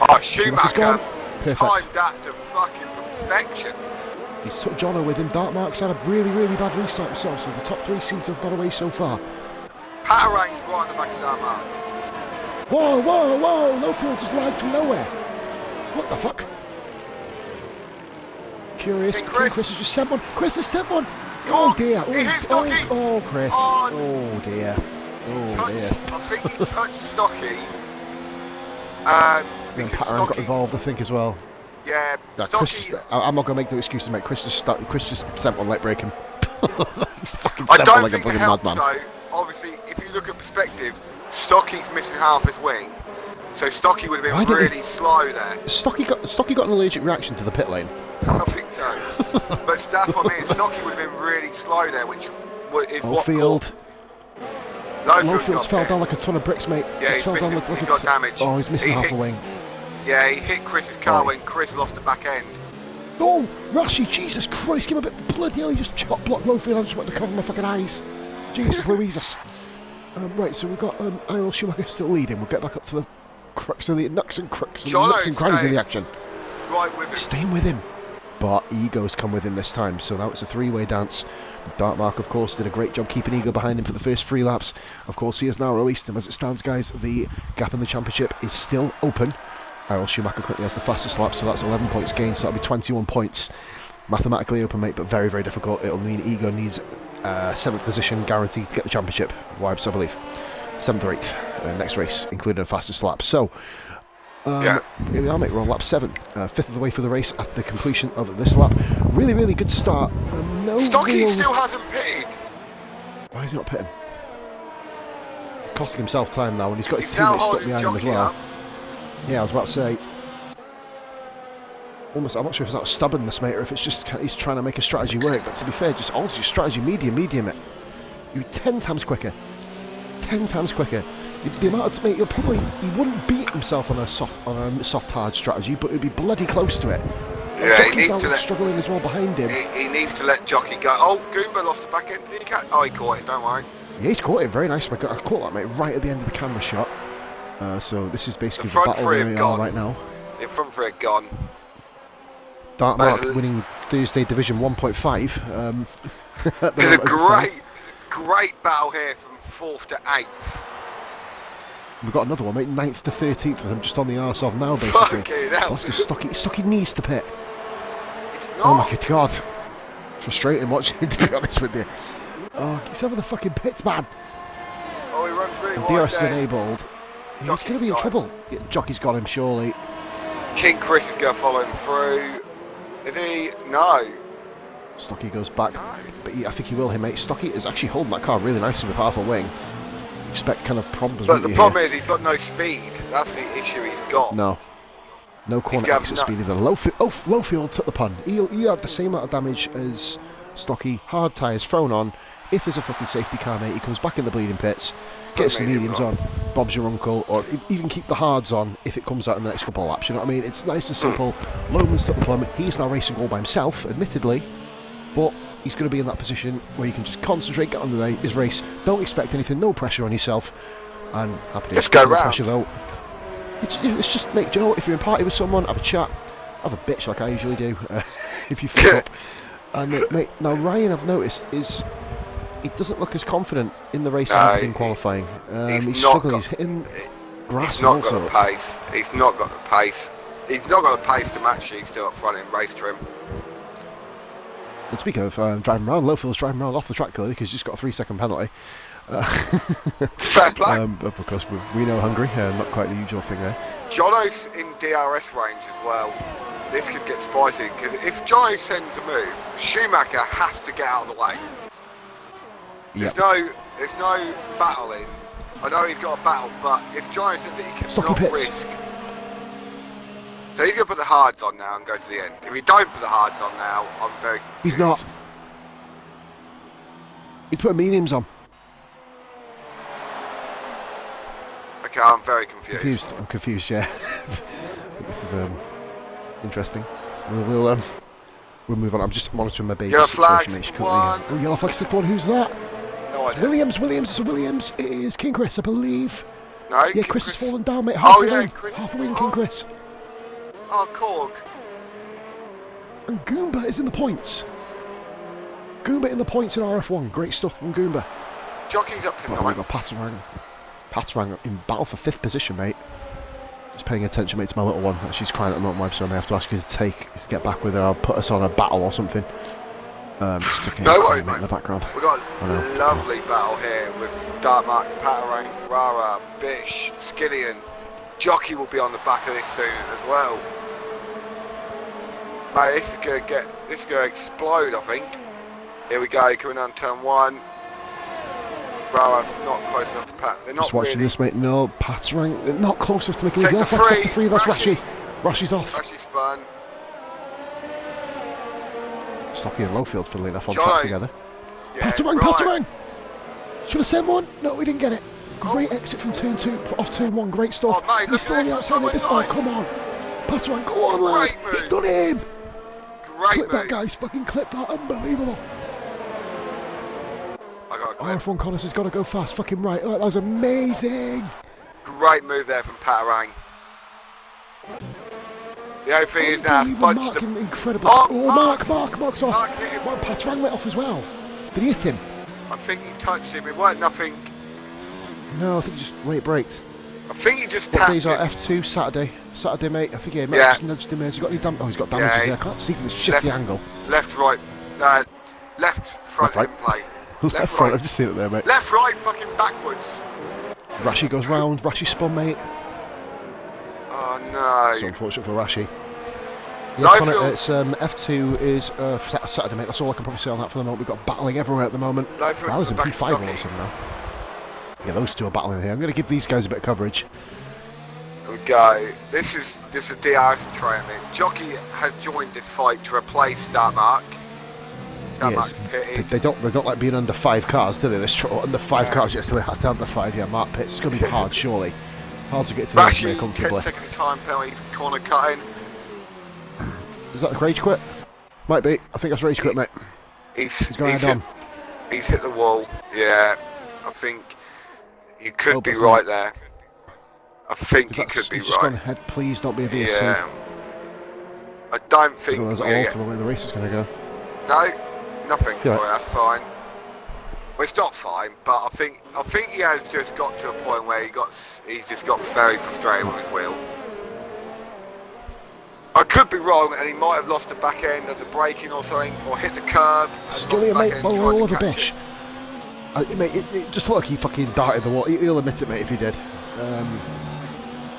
B: Oh, Schumacher timed
A: Perfect.
B: that to fucking perfection.
A: He's took Jono with him. Dark Mark's had a really bad restart himself, so the top 3 seem to have got away so far.
B: Patarang's right on the back of Dark Mark.
A: Whoa! Lowfield just lagged from nowhere. What the fuck? Curious. Chris has just sent one. Chris has sent one. Oh dear. Oh, Chris. Oh dear. Oh dear.
B: I think he touched Stocky.
A: Then Patarang got involved, I think, as well.
B: Yeah,
A: Stocky. I'm not going to make no excuses, mate. Chris just sent one like breaking. He's fucking
B: I
A: sent
B: don't
A: one like
B: think
A: a fucking
B: it helps,
A: madman.
B: though. Obviously, if you look at perspective, Stocky's missing half his wing. So Stocky would have been really slow there.
A: Stocky got an allergic reaction to the pit lane.
B: I think so. But that's what I mean. Stocky would have been really slow there, which is
A: Lowfield. Lowfield's fell down like a ton of bricks, mate.
B: Yeah, he's got damage.
A: Oh, he's missing half a wing.
B: Yeah, he hit Chris's car when Chris lost the back end.
A: Oh, Rashi, Jesus Christ, give him a bit bloody hell. He just chop blocked Lowfield. I just want to cover my fucking eyes. Jesus Louises. Right, so we've got Irel Schumacher still leading. We'll get back up to the crux of the nooks and crooks and nooks and crannies of the action.
B: Right with him.
A: Staying with him. but Ego's come with him this time, so that was a three-way dance. Dartmark, of course, did a great job keeping Ego behind him for the first 3 laps. Of course, he has now released him. As it stands, guys, the gap in the championship is still open. Harold Schumacher currently has the fastest lap, so that's 11 points gained, so that'll be 21 points. Mathematically open, mate, but very, very difficult. It'll mean Ego needs 7th position guaranteed to get the championship, Wibes, I believe. 7th or 8th, next race, including a fastest lap. So, here we are, mate, we're on lap 7, 5th of the way for the race at the completion of this lap. Really, really good start.
B: Stocky still hasn't pitted.
A: Why is he not pitting? He's costing himself time now, and he's got his teammates stuck behind him as well. Up. Yeah, I was about to say. Almost, I'm not sure if it's out of stubbornness, mate, or if it's just he's trying to make a strategy work. But to be fair, just honestly, strategy medium, it. You're 10 times quicker. 10 times quicker. The amount of, mate, he wouldn't beat himself on a soft hard strategy, but it'd be bloody close to it.
B: Yeah, he needs to
A: struggling as well behind him.
B: He needs to let Jockey go. Oh, Goomba lost the back end. Did he catch? Oh, he caught it. Don't worry.
A: Yeah, he's caught it. Very nice. I caught that, mate, right at the end of the camera shot. So this is basically the battle we are right now.
B: The front three are gone.
A: Dartmark winning Thursday Division 1.5.
B: There's a great battle here from 4th to 8th.
A: We've got another one, mate, 9th to 13th. I'm just on the arse of now, basically. That's because Stocky needs to pit.
B: It's not.
A: Oh my good God. Frustrating watching, to be honest with you. Oh, he's over the fucking pits, man.
B: Oh, he runs really
A: and
B: wide.
A: DRS enabled. He's going to be in trouble. Yeah, Jockey's got him, surely.
B: King Chris is going to follow him through. Is he? No.
A: Stocky goes back.
B: No.
A: But I think he will, mate. Stocky is actually holding that car really nicely with half a wing. Expect kind of problems.
B: But the problem is he's got no speed. That's the issue he's got.
A: No corner exit speed either. Low field took the pun. He had the same amount of damage as Stocky. Hard tyres thrown on. If there's a fucking safety car, mate, he comes back in the bleeding pits, gets the mediums on, Bob's your uncle, or even keep the hards on if it comes out in the next couple of laps. You know what I mean? It's nice and simple. Loman's took the plum. He's now racing all by himself, admittedly, but he's going to be in that position where you can just concentrate, get on his race. Don't expect anything, no pressure on yourself. And happy to
B: just go round.
A: Pressure though. It's just, mate, do you know what? If you're in a party with someone, have a chat, have a bitch like I usually do, if you fuck up. And mate, now Ryan, I've noticed, he doesn't look as confident in the race as he did in qualifying. He's struggling. He's hitting grass.
B: He's not got the pace. He's not got the pace. He's not got the pace to match you still up front in race trim.
A: And speaking of driving around, Lowfield's driving around off the track clearly because he's just got a 3-second penalty.
B: Fair play.
A: But because we know Hungary, not quite the usual thing there.
B: Jono's in DRS range as well. This could get spicy because if Jono sends a move, Schumacher has to get out of the way. There's no battling. I know he's got a battle, but if Jono said that he cannot risk, so he's gonna put the hards on now and go to the end. If he don't put the hards on now, I'm very confused.
A: He's not. He's putting mediums on.
B: Okay, I'm very confused.
A: I'm confused. Yeah. This is interesting. We'll move on. I'm just monitoring my baby.
B: Yellow flags.
A: Oh, yellow flags. Who's that?
B: No idea.
A: Williams. It's a Williams. It is King Chris, I believe.
B: No.
A: Yeah, Chris has fallen down, mate.
B: Half
A: a wing, King Chris.
B: Oh, Korg.
A: And Goomba is in the points. Goomba in the points in RRF1. Great stuff from Goomba.
B: Jockey's up to 9th.
A: We've got Patsrang in battle for 5th position, mate. Just paying attention, mate, to my little one. She's crying at the moment, so I may have to ask you to get back with her. I'll put us on a battle or something.
B: No worries, mate.
A: In the background.
B: We've got a lovely battle here with Dartmark, Patarang, Rara, Bish, Skillian. Jockey will be on the back of this soon as well. Mate, this is going to explode, I think. Here we go, coming on turn 1. Rara's not close enough to Pat. They're not
A: just watching
B: really.
A: This, mate. No, Patarang. They're not close enough to make a lead.
B: Sector
A: 3. That's Rashi. Rashi's off.
B: Rashi spun.
A: Stocky and Lowfield funnily enough on track together.
B: Yeah,
A: Patarang! Should have sent one. No, we didn't get it. Great exit from turn 2, off turn 1. Great stuff.
B: Oh, mate,
A: he's still on the outside of this. Oh, come on. Patarang, go on, lad. He's done him.
B: Great
A: clip
B: move.
A: That, guys. Fucking clip that. Unbelievable. RRF1 Connors has got to go fast. Fucking right. Oh, that was amazing.
B: Great move there from Patarang. The only thing is now,
A: Mark incredibly. Mark's off.
B: Mark hit him.
A: Well, Patrang went off as well. Did he hit him?
B: I think he touched him. It weren't nothing.
A: No, I think he just late braked.
B: I think he just
A: What
B: tapped
A: days are
B: him.
A: F2 Saturday, mate. I think he might have just nudged him. Has he got any damage? Oh, he's got damages there. I can't see from this shitty angle.
B: Left, right. Left, front,
A: Left,
B: in play.
A: Left front. I've just seen it there, mate.
B: Left, right, fucking backwards.
A: Rashi goes round. Rashi spun, mate.
B: Oh no.
A: So unfortunate for Rashi.
B: No,
A: Yeah, Connor, it's F2 is Saturday, mate. That's all I can probably say on that for the moment. We've got battling everywhere at the moment.
B: No,
A: I was in P5 all of a sudden now. Yeah, those two are battling here. I'm going to give these guys a bit of coverage.
B: Here we go. This is a DRS training. Jockey has joined this fight to replace Starmark.
A: Yes, they don't like being under 5 cars, do they? This under 5 cars, yes, so they have to have the 5. Yeah, Mark Pitts. It's going to be hard, surely. Hard to get to the end here comfortably.
B: 10-second time penalty for corner cutting.
A: Is that a rage quit? Might be. I think that's rage quit, mate.
B: He's hit the wall. Yeah, I think you could be right there. I think you could be right.
A: Just gone ahead, please don't be a VSC.
B: Yeah. I don't think.
A: So there's all to the way the race is going to go.
B: No, nothing.
A: Yeah.
B: Sorry, that's fine. Well, it's not fine, but I think he has just got to a point where he's just got very frustrated with his wheel. I could be wrong, and he might have lost the back end of the braking or something, or hit the curb.
A: Skilly, mate, all over Bish. Mate, just look, he fucking darted the wall. He'll admit it, mate, if he did.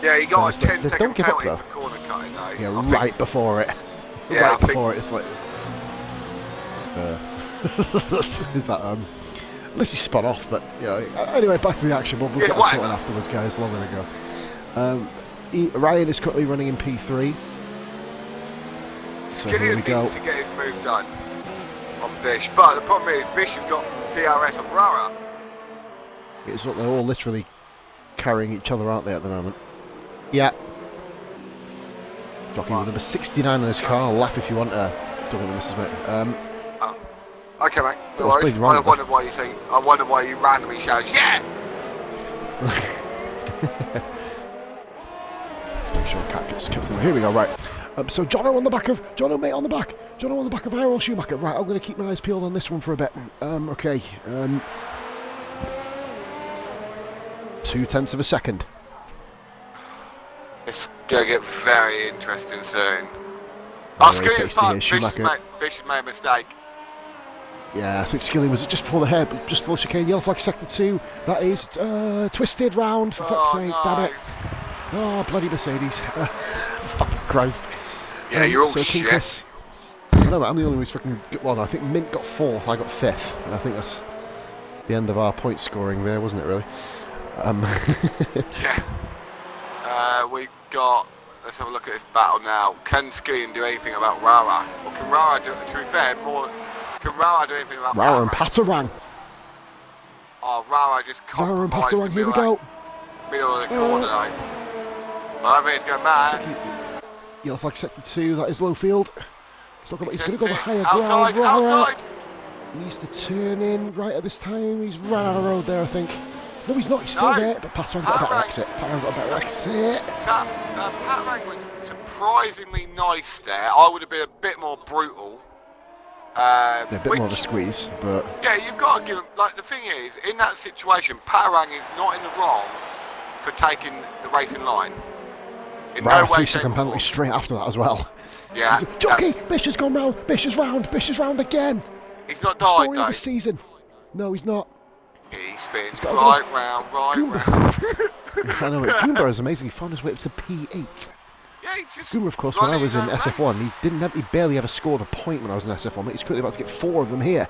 B: Yeah, he got a 10-second
A: penalty
B: for corner cutting, though.
A: Yeah, right before it.
B: Yeah,
A: right before it, it's like... is that, unless he spun off, but, you know... Anyway, back to the action, we'll get that sorted afterwards, guys, long way to go. Ryan is currently running in P3. So here we go.
B: Needs to get his move done on Bish, but the problem is Bish has got DRS of Rara.
A: It's what they're all literally carrying each other, aren't they, at the moment? Yeah. Jockey with number 69 on his car. I'll laugh if you want to. Don't want to miss his mate.
B: Okay, mate. No worries. I wonder why you randomly shout, yeah!
A: Let's make sure Cat gets kept in. Here we go, right. So Jono on the back of Harold Schumacher. Right, I'm going to keep my eyes peeled on this one for a bit. Okay. 0.2 of a second.
B: It's going to get very interesting soon. Skilly's Bish made a mistake.
A: Yeah, I think Skilly was just before the hair, just before chicane. Yellow flag sector 2. That is twisted round, for fuck's sake.
B: No.
A: Damn it. Oh, bloody Mercedes. Fucking Christ.
B: Yeah, you're all
A: so
B: shit.
A: Chris, I know, I'm the only one who's fucking... Well, I think Mint got 4th, I got 5th. And I think that's the end of our point scoring there, wasn't it, really?
B: Yeah. We got... Let's have a look at this battle now. Can Skillian do anything about Rara? Or can Rara do... To be fair, can Rara do anything about
A: Rara and Patarang.
B: Oh, Rara just
A: Rara and
B: compromised
A: Patarang, here we go.
B: Middle of the corner, though. I don't think it's going to matter.
A: Yellow flag sector 2, that is low field. He's going to go the higher
B: outside,
A: ground.
B: Outside!
A: Needs to turn in right at this time. He's right on the road there, I think. No, he's not. He's still there, but Patarang got a better exit.
B: Patarang was surprisingly nice there. I would have been a bit more brutal.
A: A bit more of a squeeze, but...
B: Yeah, you've got to give him... Like, the thing is, in that situation, Patarang is not in the wrong for taking the racing line.
A: Right, 3-second penalty straight after that as well.
B: Yeah.
A: Jockey! Bish has gone round! Bish is round again!
B: He's not died,
A: Story
B: though.
A: of the season. No, he's not.
B: He spins right round.
A: I know, Goomba is amazing. He found his way up to P8.
B: Yeah, he's just...
A: Goomba, of course, when I was in SF1, he barely ever scored a point when I was in SF1. He's quickly about to get 4 of them here.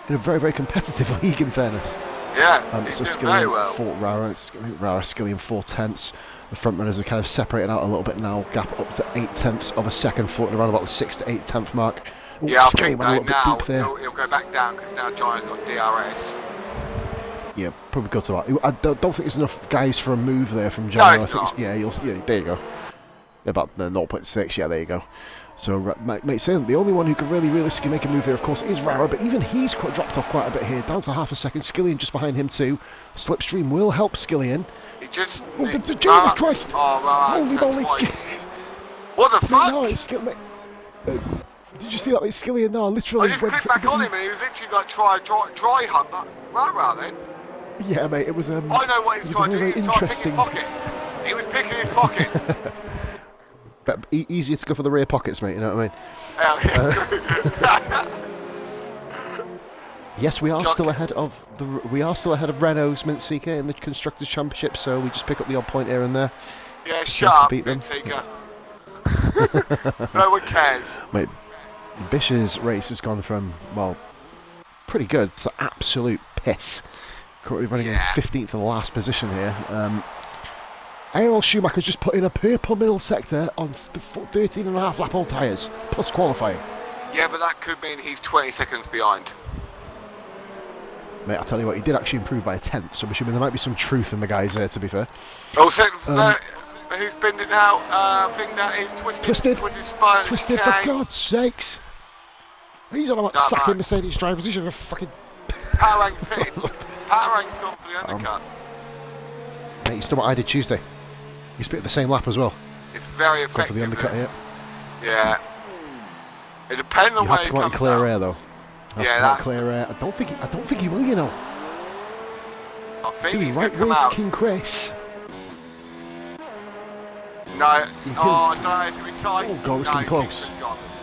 A: In a very, very competitive league, in fairness.
B: Yeah, he's
A: so
B: doing
A: Skillian
B: very well.
A: fought Rara, Skillian 4/10. The front runners are kind of separated out a little bit now. Gap up to 0.8 of a second, floating around about the 6 to 8 mark. Ooh,
B: yeah, I
A: think
B: now he'll go back down because now Giant's got DRS.
A: Yeah, probably go to that. I don't think there's enough guys for a move there from Giant.
B: No, it's not.
A: Yeah, there you go. About the 0.6, yeah, there you go. So, mate, saying the only one who can really realistically make a move here, of course, is Rara, but even he's dropped off quite a bit here, down to half a second. Skillian just behind him too. Slipstream will help Skillian.
B: He just...
A: Jesus Christ!
B: Oh, Rara,
A: holy moly!
B: What the fuck?
A: No, it's Skilly, mate. Did you see that, mate? Skilly and no,
B: I
A: literally
B: just
A: went
B: clicked
A: for
B: back on him and he was literally like dry hump that rah then.
A: Yeah, mate, it was
B: I know what he was trying to do. He was trying to pick his pocket. He was picking his pocket.
A: But easier to go for the rear pockets, mate, you know what I mean? Yes, we are still ahead of Renault's Mintseeker in the Constructors' Championship, so we just pick up the odd point here and there.
B: Yeah, shut up, Mintseeker. No one cares.
A: Mate, Bish's race has gone from, well, pretty good to absolute piss. Currently running in 15th in the last position here. AOL Schumacher's just put in a purple middle sector on 13.5 lap old tyres, plus qualifying.
B: Yeah, but that could mean he's 20 seconds behind.
A: Mate, I'll tell you what, he did actually improve by a tenth, so I'm assuming there might be some truth in the guys there, to be fair.
B: Also, who's been it now? I think that is Twisted Spine.
A: Twisted, for God's sakes. He's on about sacking Mercedes drivers, he's a fucking...
B: Powerang's pitting. Powerang's gone for the undercut.
A: Mate, you still what I did Tuesday. You spit the same lap as well.
B: It's very effective.
A: Go for the undercut,
B: yeah. It depends on
A: you
B: where
A: have to
B: you
A: go out
B: come
A: in clear
B: down.
A: air though.
B: That's
A: clear air. I don't think he will, you know.
B: I think he's
A: right
B: going to come
A: with
B: out.
A: King Chris.
B: No, I don't know, it's going to be tight.
A: Oh God, it's getting close.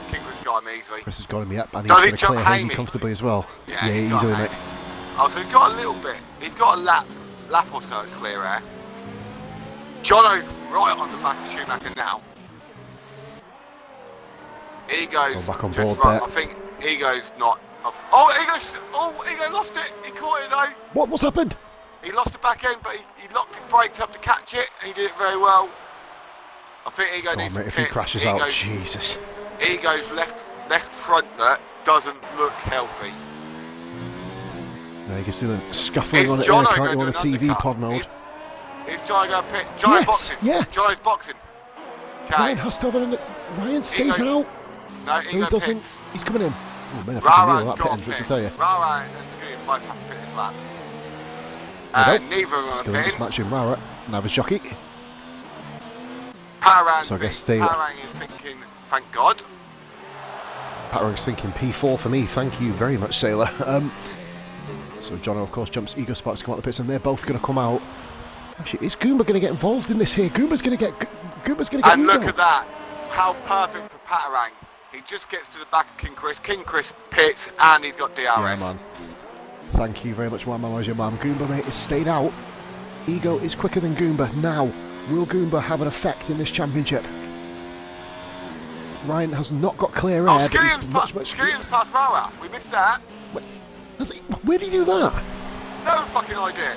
B: King Chris got him easily.
A: Chris has got him, yep, and
B: Does
A: he's
B: he
A: going to
B: jump
A: clear Haney
B: Hamey?
A: comfortably as well.
B: Yeah,
A: easily, mate.
B: Oh, so he's got a little bit. He's got a lap or so of clear air. Jono's right on the back of Schumacher now. Ego's
A: back on
B: just
A: board
B: right.
A: there.
B: I think Ego's not. Ego lost it. He caught it though.
A: What's happened?
B: He lost the back end, but he locked his brakes up to catch it, and he did it very well. I think Ego needs
A: mate,
B: to
A: if he crashes out, Jesus.
B: Ego's left front there doesn't look healthy.
A: No, you can see them scuffling
B: Is
A: on it
B: Jono
A: here, can't
B: going
A: you,
B: to
A: on the
B: do an
A: TV
B: undercut?
A: pod mode.
B: Is Jono going to pit? Jono boxing.
A: Yes.
B: Jono's boxing.
A: Ryan has to have an Ryan stays out.
B: No,
A: He
B: Ego
A: doesn't.
B: pits.
A: He's coming in. Oh, man, I fucking knew that pit
B: got
A: entrance, I
B: pit.
A: tell you.
B: Rara and Scooty both have to pit this lap. Neither of them are
A: Skilling
B: pitting.
A: just matching Rara. Navis jockey.
B: Parang
A: So I guess
B: is thinking, thank God.
A: Patrang's thinking P4 for me. Thank you very much, Sailor. So Jono, of course, jumps Ego Sparks to come out the pits, and they're both going to come out. Actually, is Goomba going to get involved in this here? Goomba's going to get
B: And
A: Ego.
B: look at that. How perfect for Patarang. He just gets to the back of King Chris. King Chris pits, and he's got DRS.
A: Yeah, man. Thank you very much, my mum, as your mum. Goomba, mate, has stayed out. Ego is quicker than Goomba. Now, will Goomba have an effect in this championship? Ryan has not got clear air, but he's much...
B: Skillian's past Rara. We missed that.
A: Where did he do that?
B: No fucking idea.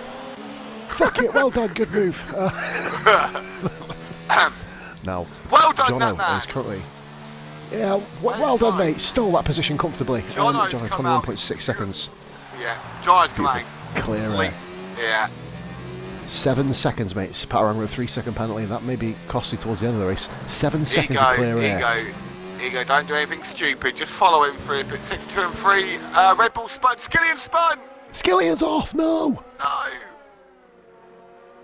A: Fuck it, well done, good move. Now,
B: well done,
A: Jono
B: that man.
A: is currently... Yeah, well done, mate. Stole that position comfortably.
B: Jono's
A: Jono,
B: come out.
A: 21.6 seconds.
B: Yeah, Jono's come out.
A: Clear air.
B: Yeah.
A: 7 seconds, mate. Patarang with a 3-second penalty. That may be costly towards the end of the race. 7 seconds of clear air.
B: Ego, don't do anything stupid. Just follow him through. But 6, 2 and 3. Red Bull spun. Skillian spun.
A: Skillian's off. No.
B: No.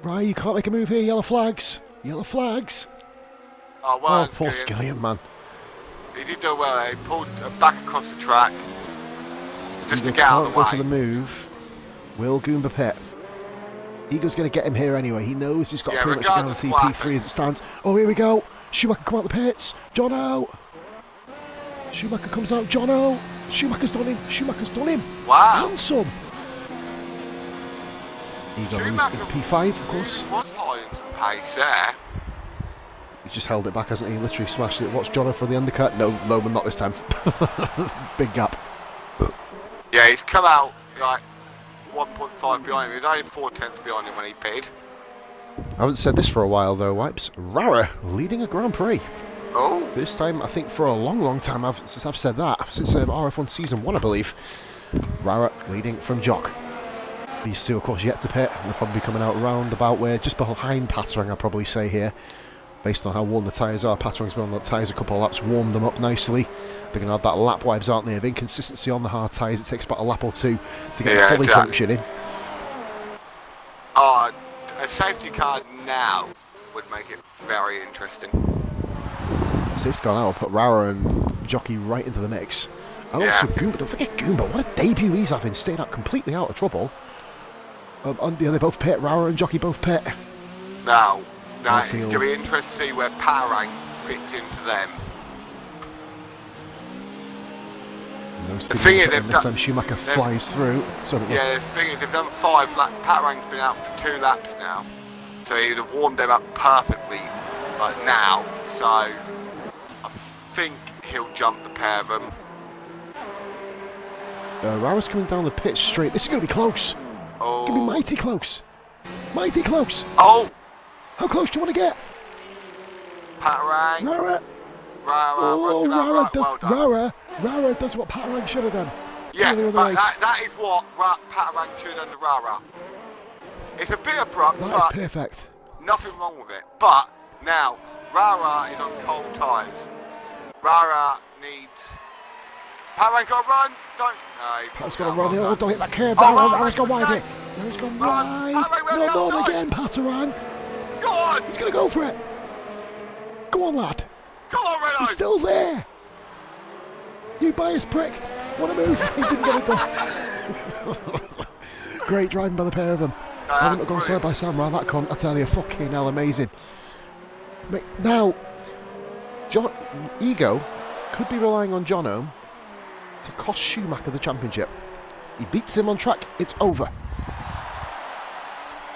A: Right, you can't make a move here. Yellow flags. Yellow flags.
B: Oh, well,
A: poor Skillian, man.
B: He did do well. He pulled back across the track just to
A: Ego
B: get out of the way.
A: Go for the move. Will Goomba pit? Ego's going to get him here anyway. He knows he's got pretty much guaranteed P3 as it stands. Oh, here we go. Schumacher come out the pits. Jono. Schumacher comes out. Jono. Schumacher's done him. Schumacher's done him.
B: Wow.
A: And some. Ego into P5, of course.
B: He was high in some pace there.
A: He's just held it back, hasn't he? Literally smashed it. Watch Jono for the undercut. No, Loman, not this time. Big gap.
B: Yeah, he's come out like 1.5 behind him. He was only 4/10 behind him when he pitted.
A: I haven't said this for a while though, Wipes. Rara leading a Grand Prix.
B: Oh.
A: First time, I think, for a long time since I've said that. Since RF1 Season 1, I believe. Rara leading from Jock. These two, of course, yet to pit. They'll probably be coming out round about where, just behind Patarang, I'd probably say here. Based on how warm the tyres are. Patarang's been on the tyres a couple of laps, warmed them up nicely. They're going to have that lap wipes, aren't they, of inconsistency on the hard tyres. It takes about a lap or two to get fully functioning.
B: Oh, a safety car now would make it very interesting.
A: safety car now will put Rara and Jockey right into the mix. And
B: Yeah.
A: also Goomba, don't forget Goomba, what a debut he's having, staying out completely out of trouble. They both pit, Rara and Jockey both pit.
B: Now it's going to be interesting to see where Parang fits into them.
A: The thing is, this time Schumacher flies through.
B: Yeah, the thing is, they've done 5 laps. Parang's been out for 2 laps now, so he would have warmed them up perfectly like now. So I think he'll jump the pair of them.
A: Rara's coming down the pitch straight. This is going to be close.
B: Oh.
A: It's going to be mighty close. Mighty close.
B: Oh!
A: How close do you want to get?
B: Parang.
A: Rara.
B: Oh,
A: Rara does what Parang should have done.
B: Yeah, but that is what Parang should have done to Rara. It's a bit abrupt, but
A: perfect.
B: Nothing wrong with it. But now, Rara is on cold tyres. Rara needs... Parang got to run.
A: Parang's got to run. Oh, don't hit that curb. Rara's gone wide here. Rara's gone wide. No more again, Parang.
B: Go on.
A: He's going to go for it. Go on, lad.
B: Come on, Renault.
A: He's still there. You biased prick. What a move. He didn't get it done. Great driving by the pair of them. I wouldn't have gone side by side around that cunt, I tell you. Fucking hell, amazing. Now, Ego could be relying on Jono to cost Schumacher the championship. He beats him on track, it's over.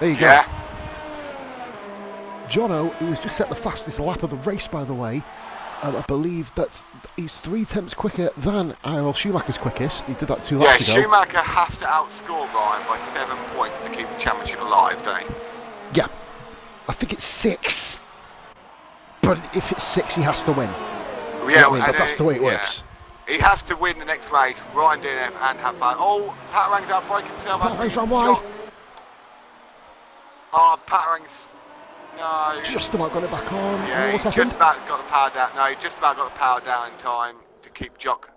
A: There you go. Jono, who has just set the fastest lap of the race, by the way, I believe that he's 3 tenths quicker than Schumacher's quickest. He did that 2 laps ago.
B: Yeah, Schumacher has to outscore Ryan by 7 points to keep the championship alive, doesn't he?
A: Yeah. I think it's 6. But if it's 6, he has to win.
B: Yeah,
A: that's the way it works.
B: He has to win the next race, Ryan DNF, and have fun. Oh, Parang's out, breaking himself up.
A: Parang's run wide.
B: Oh, Parang's... No.
A: Just about got it back on.
B: Yeah, he just about got the power down. No, he just about got the power down in time to keep Jock.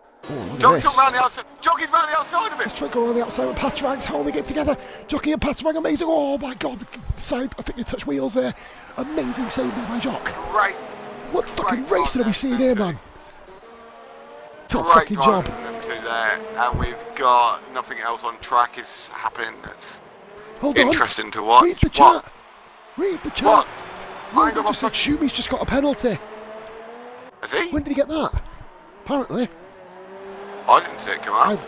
B: Jockey's got round the outside. Jockey's round the outside of it.
A: He's trying to go around the outside with Patrang's holding it together. Jockey and Patrang, amazing. Oh my God, side. I think they touch wheels there. Amazing save there by Jock.
B: Great.
A: What fucking racing are we seeing here, man? Top
B: great
A: fucking job.
B: Them two there, and we've got nothing else on track is happening. That's interesting to watch.
A: Read the chat. Read the chat.
B: What?
A: Logan just said Schumi's just got a penalty.
B: Has he?
A: When did he get that? Apparently.
B: I didn't see it come up.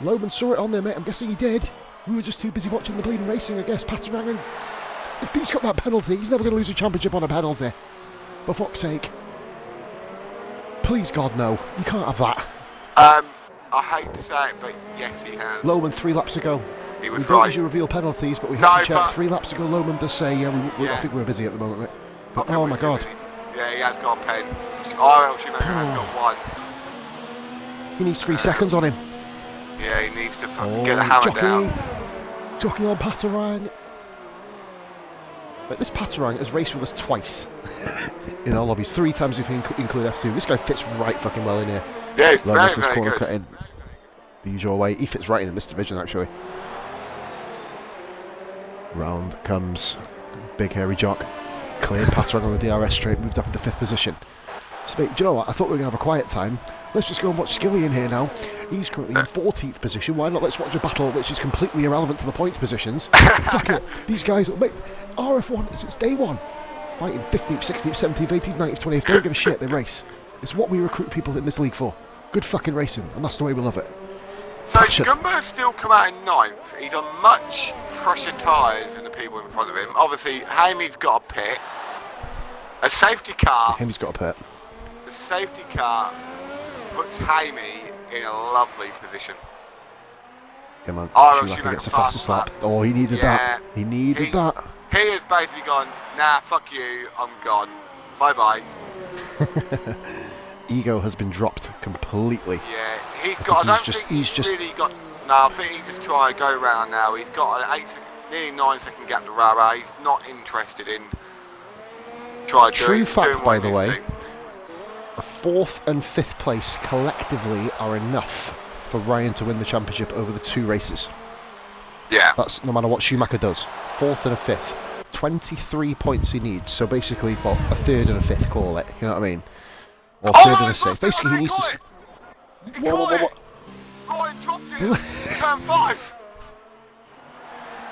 A: Loman saw it on there, mate. I'm guessing he did. We were just too busy watching the bleeding racing, I guess. Patrang, if he's got that penalty, he's never going to lose a championship on a penalty. For fuck's sake. Please, God, no. You can't have that.
B: I hate to say it, but yes, he has.
A: Loman 3 laps ago.
B: He was
A: we don't usually reveal penalties, but we have to check. 3 laps ago, Loman does say, I think we're busy at the moment, mate. But, oh my God.
B: Yeah, he has got a pen. Schumacher has got 1.
A: He needs 3 seconds on him.
B: Yeah, he needs to get the hammer down.
A: Jockey on Patrang. But this Patrang has raced with us twice in our lobbies. 3 times if you include F2. This guy fits right fucking well in here.
B: Yeah, he's very corner good.
A: Cutting the usual way. He fits right in this division, actually. Round comes big hairy Jock. Cleared Patrang on the DRS straight, moved up into 5th position. So, mate, do you know what? I thought we were going to have a quiet time. Let's just go and watch Skilly in here now. He's currently in 14th position. Why not? Let's watch a battle which is completely irrelevant to the points positions. Fuck it. These guys, mate, RF1 since day 1. Fighting 15th, 16th, 17th, 18th, 19th, 20th. They don't give a shit. They race. It's what we recruit people in this league for. Good fucking racing. And that's the way we love it.
B: So Gumbo's still come out in 9th. He's on much fresher tyres than the people in front of him. Obviously, Hamey's got a pit. A safety car.
A: Hamey's got a pit.
B: The safety car puts Hamey in a lovely position.
A: Yeah, man.
B: Schumacher
A: gets a fastest lap. Oh, he needed that. He needed that.
B: He has basically gone, nah, fuck you, I'm gone. Bye-bye.
A: Ego has been dropped completely.
B: Yeah, I think he's really got... No, I think he's just trying to go around now. He's got an nearly 9-second gap to Rara. He's not interested in trying to do it.
A: True fact, by the way, a 4th and 5th place collectively are enough for Ryan to win the championship over the 2 races.
B: Yeah.
A: That's no matter what Schumacher does. 4th and a 5th. 23 points he needs. So basically, what, a third and a fifth, call it. You know what I mean? Or a
B: Oh,
A: third and a sixth. Basically, he needs to.
B: What? Ryan dropped it in turn 5.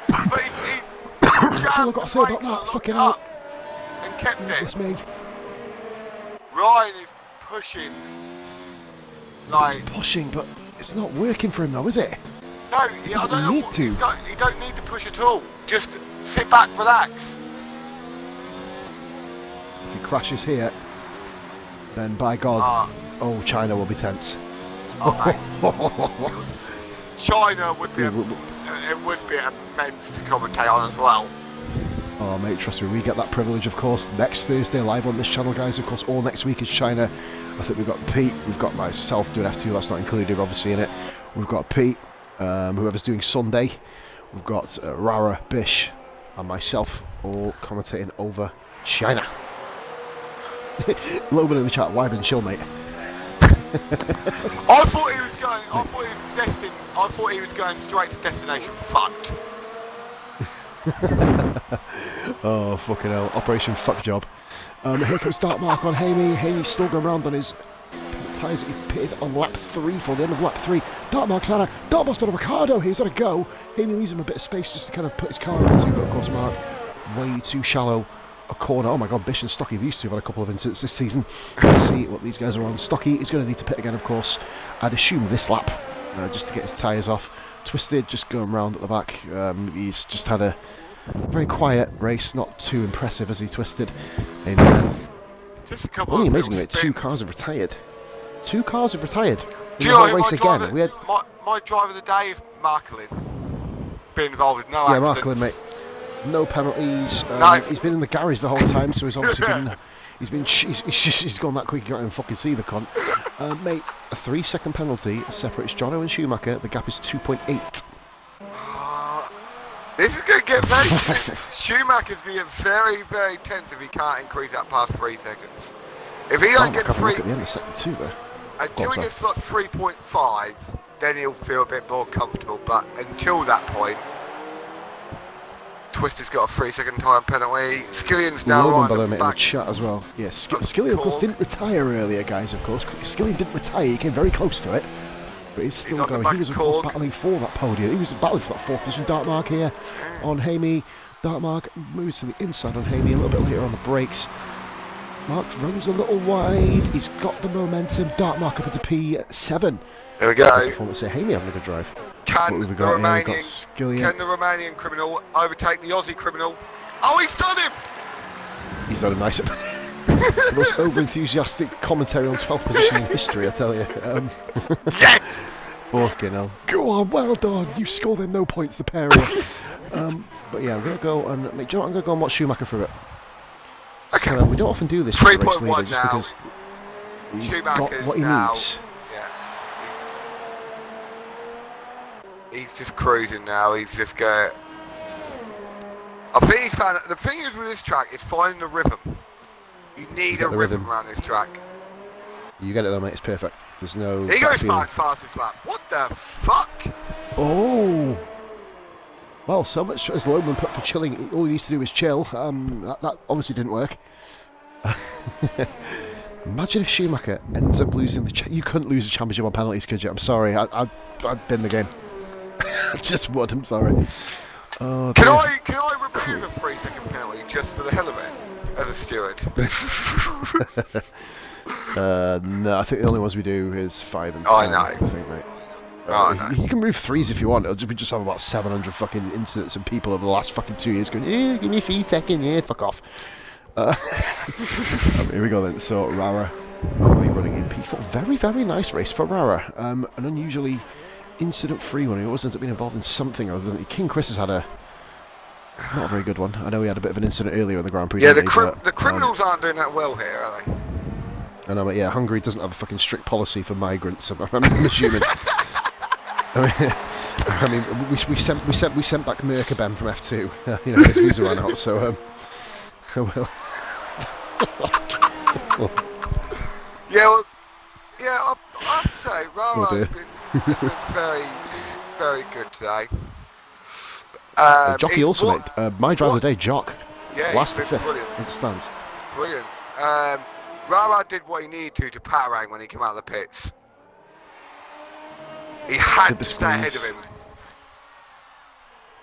B: But he
A: That's all I've got to say about that. Fucking hell.
B: And kept it.
A: That's me.
B: Ryan is pushing. Like,
A: He's pushing, but it's not working for him though, is it?
B: no,
A: He doesn't need to.
B: He don't need to push at all. Just sit back, relax.
A: If he crashes here, then by God, oh, China will be tense.
B: Oh, China would be. It would be immense to commentate on as well.
A: Oh mate, trust me, we get that privilege of course next Thursday live on this channel, guys. Of course, all next week is China. I think we've got Pete, we've got myself doing F2, that's not included obviously in it. We've got Pete, whoever's doing Sunday. We've got Rara, Bish and myself all commentating over China. Logan in the chat, why been chill, mate?
B: I thought he was going. I thought he was destined. I thought he was going straight to destination. Fucked.
A: Oh fucking hell! Operation fuck job. Here comes Dark Mark on Hamey. Hamey's still going around on his tyres that he pitted on lap 3 for the end of lap 3. Dark Mark's on a Dark Mark's on a Ricardo. He's on a go. Hamey leaves him a bit of space just to kind of put his car into, but of course Mark way too shallow. A corner. Oh my God, Bish and Stocky, these two have had a couple of incidents this season. Let's see what these guys are on. Stocky is going to need to pit again, of course. I'd assume this lap, just to get his tyres off. Twisted, just going round at the back. He's just had a very quiet race, not too impressive as he twisted. And
B: just a couple
A: only
B: of
A: amazing that 2 cars have retired. 2 cars have retired.
B: Do you know who my driver of the day is? Marklin. Been involved in no accidents.
A: Marklin, mate. No penalties.
B: No.
A: He's been in the garage the whole time, so he's obviously been. He's gone that quick. You can't even fucking see the cunt, mate. A 3-second penalty separates Jono and Schumacher. The gap is 2.8.
B: This is going to get very. Schumacher's going to get very, very tense if he can't increase that past 3 seconds. If he don't get 3,
A: look at the end of sector 2 there.
B: Until he gets like 3.5, then he'll feel a bit more comfortable. But until that point. Twister's got a 3-second time penalty. Skillion's now
A: Logan,
B: right
A: by the
B: in
A: way, in the chat as well. Yeah, Skillion, of course, didn't retire earlier, guys, of course. Skillion didn't retire, he came very close to it. But he's still going. He was, of course, battling for that podium. He was battling for that 4th position. Dark Mark here on Hamey. Dark Mark moves to the inside on Hamey a little bit later on the brakes. Mark runs a little wide. He's got the momentum. Dark Mark up into P7.
B: There we go.
A: Performance here. Hamey having a good drive.
B: Can the Romanian criminal overtake the Aussie criminal? Oh, he's done him!
A: He's done him nice. The most over-enthusiastic commentary on 12th position in history, I tell you.
B: Yes!
A: Fucking hell. Go on, well done. You score them no points, the pair of you. But yeah, I'm going to go and... Mate, do you know what? I'm going to go and watch Schumacher for a bit.
B: Okay.
A: We don't often do this for the race leader, just
B: now.
A: because he's got what he
B: now,
A: needs.
B: Yeah. He's just cruising now. He's just going... I think he's found... The thing is with this track is finding the rhythm. You need a rhythm around this track.
A: You get it though, mate. It's perfect. There's no...
B: He goes fastest lap. What the fuck?
A: Oh! Well, so much as Loman put for chilling, all he needs to do is chill. That obviously didn't work. Imagine if Schumacher ends up losing the... You couldn't lose a championship on penalties, could you? I'm sorry. I'd bin the game. I just would. I'm sorry. Oh,
B: can I remove a 3-second penalty just for the hell of it as a steward?
A: No, I think the only ones we do is 5 and 10.
B: I know.
A: I think, mate. You can move 3s if you want. We just have about 700 fucking incidents and people over the last fucking 2 years going, give me 3 seconds, fuck off. Here we go then. So Rara running in P4. Very, very nice race for Rara. An unusually incident-free one. He always ends up being involved in something other than... King Chris has had a... Not a very good one. I know he had a bit of an incident earlier in the Grand Prix.
B: Yeah, the criminals aren't doing that well here, are they?
A: I know, but yeah, Hungary doesn't have a fucking strict policy for migrants. I'm assuming. I mean, we sent back Merkabem from F2. His visa ran out, so well.
B: I have to say, Rara has been very, very good today.
A: Jockey also, mate. My driver of the day, Jock.
B: Yeah,
A: last
B: he's been
A: fifth
B: brilliant.
A: as it stands.
B: Brilliant. Rara did what he needed to Patarang when he came out of the pits. He had to stay ahead of him.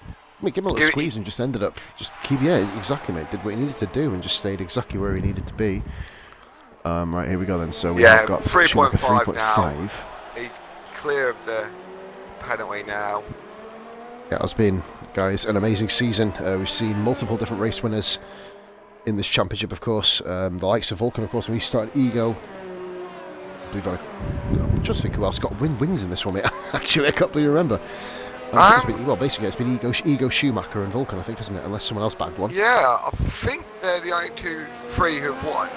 A: I mean, give him a little squeeze and just ended up exactly, mate. Did what he needed to do and just stayed exactly where he needed to be. Right, here we go then. So we have got
B: 3.5 now. He's clear of the penalty now.
A: Yeah, it has been, guys, an amazing season. We've seen multiple different race winners in this championship, of course. The likes of Vulcan, of course, when we started Ego. I'm trying to think who else got wins in this one, mate. Actually, I can't really remember. Basically, it's been Ego, Schumacher, and Vulcan, I think, isn't it? Unless someone else bagged one.
B: Yeah, I think they're the only three who've won.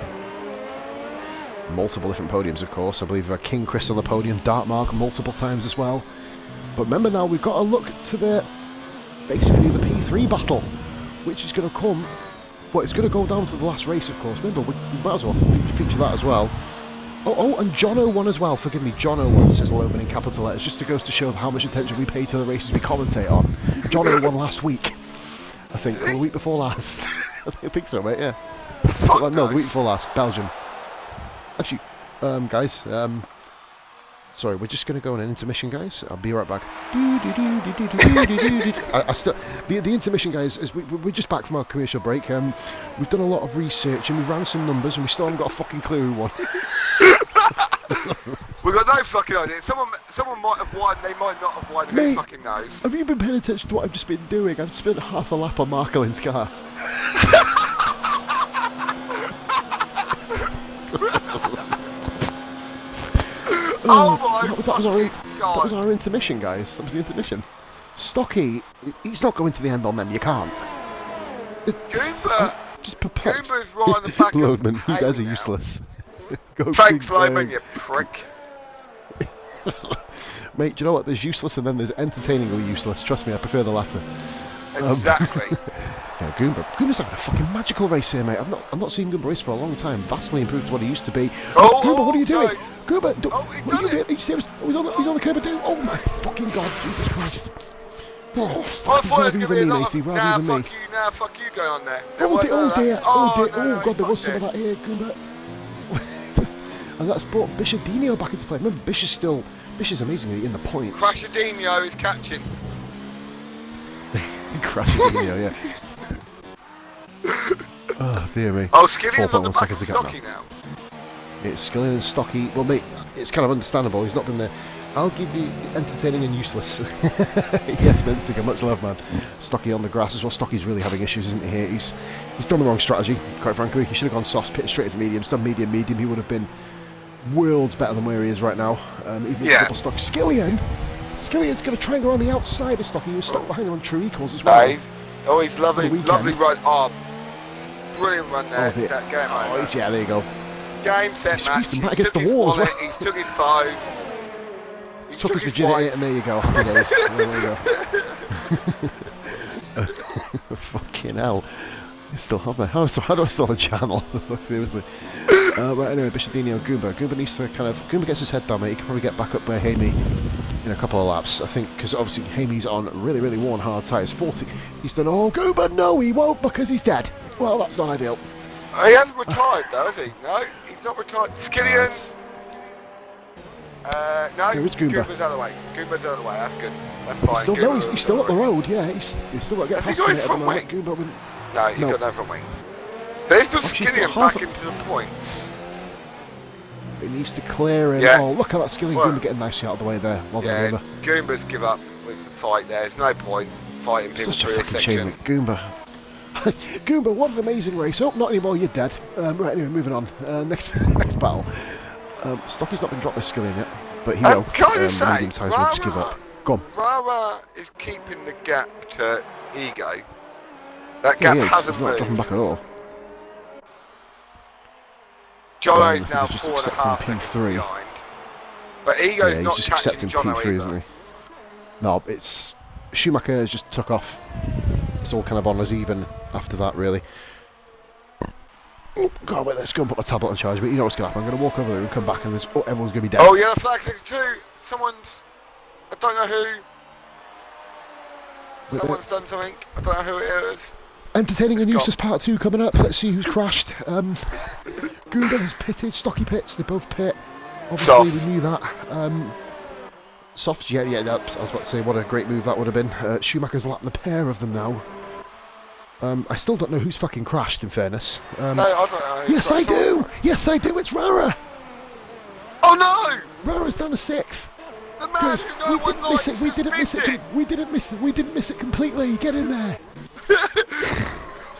A: Multiple different podiums, of course. I believe King Chris on the podium, Dartmark multiple times as well. But remember now, we've got to look to basically the P3 battle, which is going to come. Well, it's going to go down to the last race, of course. Remember, we might as well feature that as well. Oh, and Jono won as well. Forgive me, Jono won, says Loman in capital letters, just goes to show how much attention we pay to the races we commentate on. Jono won last week, I think, or the week before last. I think so, mate, yeah. No, the week before last, Belgium. Actually, guys, sorry, we're just going to go on an intermission, guys. I'll be right back. The intermission, guys, is we're just back from our commercial break. We've done a lot of research and we ran some numbers and we still haven't got a fucking clue who won.
B: We've got no fucking idea. Someone might have won, they might not have won. Who fucking knows?
A: Have you been paying attention to what I've just been doing? I've spent half a lap on Markelin's car.
B: Oh my
A: that was our intermission, guys. That was the intermission. Stocky, he's not going to the end on them. You can't.
B: Goomba!
A: Just perplexed.
B: Goomba's right on the back
A: Loadman,
B: of
A: you guys are
B: now.
A: useless.
B: Thanks, Loadman, you prick.
A: Mate, do you know what? There's useless and then there's entertainingly useless. Trust me, I prefer the latter.
B: Exactly.
A: Yeah, Goomba's having a fucking magical race here, mate. I've not seen Goomba race for a long time. Vastly improved to what he used to be. Goomba, what are you doing?
B: No.
A: Goomba,
B: He's on it.
A: Are you serious? Oh, he's on the curb of doom. Oh my fucking god, Jesus Christ.
B: I thought it was going to be a lot of, fuck you going on there.
A: Oh dear.
B: No,
A: God, there was some of that here, Goomba. And that's brought Bishadinho back into play. Remember, Bish is amazingly in the points.
B: Crashadinho is catching.
A: Crashadinho, yeah. Oh dear me.
B: Oh, Skillion's on the back of Stocky now.
A: It's Skillion and Stocky. Well, mate, it's kind of understandable. He's not been there. I'll give you entertaining and useless. Yes, Menzinger, much love, man. Stocky on the grass as well. Stocky's really having issues, isn't he? He's done the wrong strategy, quite frankly. He should have gone soft, pitted straight into medium. He's done medium. He would have been worlds better than where he is right now. Even with double stock. Skillion's going to try and go on the outside of Stocky. He was stuck behind him on true equals as well.
B: He's lovely run. Oh, brilliant run there.
A: Oh,
B: that game over.
A: Yeah, there you go.
B: Game, set, match.
A: He's against the wall as well.
B: He's took his phone.
A: He took his virginity, and there you go. There you go. Fucking hell. I still have my house. How do I still have a channel? Seriously. Right, anyway, Bishadinho, Goomba needs to Goomba gets his head down, mate. He can probably get back up by Hamey in a couple of laps, I think, because obviously Hamey's on really, really worn hard tyres. 40. He's done, Goomba, no, he won't because he's dead. Well, that's not ideal.
B: He hasn't retired though, has he? No, he's not retired. Skillion. No,
A: it's Goomba.
B: Goomba's out of the way. That's good. That's fine.
A: He's still up the road. Yeah, he's still got to get past him.
B: Has he got his front wing? No, he's got no front wing. So he's put Skillion back into the points.
A: He needs to clear him.
B: Yeah.
A: Oh, look at that Skillion. Goomba getting nicely out of the way there. Well done, Goomba.
B: Goomba's give up with the fight there. There's no point fighting people through this section.
A: Goomba. Goomba, what an amazing race. Oh, not anymore, you're dead. Right, anyway, moving on. Next battle. Stocky's not been dropped by Skillion yet, but he will.
B: Can I just say,
A: just give up. Go on.
B: Rara is keeping the gap to Ego. That gap hasn't moved.
A: He's not dropping back at all.
B: Jono's now 4.5 seconds behind. But Ego's not
A: just
B: catching Jono
A: P3,
B: either.
A: isn't he? No, it's Schumacher has just took off. It's all kind of on as even after that, really. Oh, God, wait, let's go and put my tablet on charge. But you know what's going to happen. I'm going to walk over there and come back and everyone's going to be dead.
B: Oh, yeah, flag 62. Someone's... I don't know who. Someone's done something. I don't know who it is.
A: Entertaining and Useless Part 2 coming up. Let's see who's crashed. Gouda has pitted. Stocky pits. They both pit. Obviously,
B: Soft.
A: we knew that. Softs, yeah. I was about to say, what a great move that would have been. Schumacher's lapped the pair of them now. I still don't know who's fucking crashed, in fairness.
B: No, I don't know.
A: Yes, I do! Yes, I do! It's Rara!
B: Oh no!
A: Rara's down to 6th.
B: The man who no one likes
A: We didn't miss it completely. Get in there.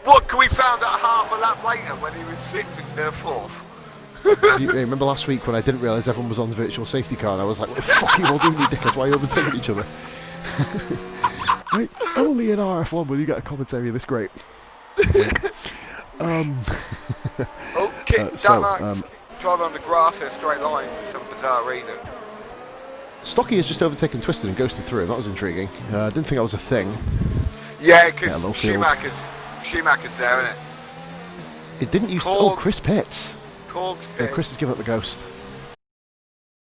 B: What, can we found out half a lap later when he was 6th instead of 4th?
A: You remember last week when I didn't realise everyone was on the virtual safety car and I was like, what the fuck are you all doing, you dickheads? Why are you overtaking each other? Right, only in RRF1 will you get a commentary this great.
B: Okay, driving on the grass in a straight line for some bizarre reason.
A: Stocky has just overtaken Twisted and ghosted through him. That was intriguing. Didn't think that was a thing.
B: Yeah, because
A: low
B: Schumacher's there, isn't it?
A: It didn't used to... Oh, Chris Pitts.
B: Cork's
A: Yeah, Chris has given up the ghost.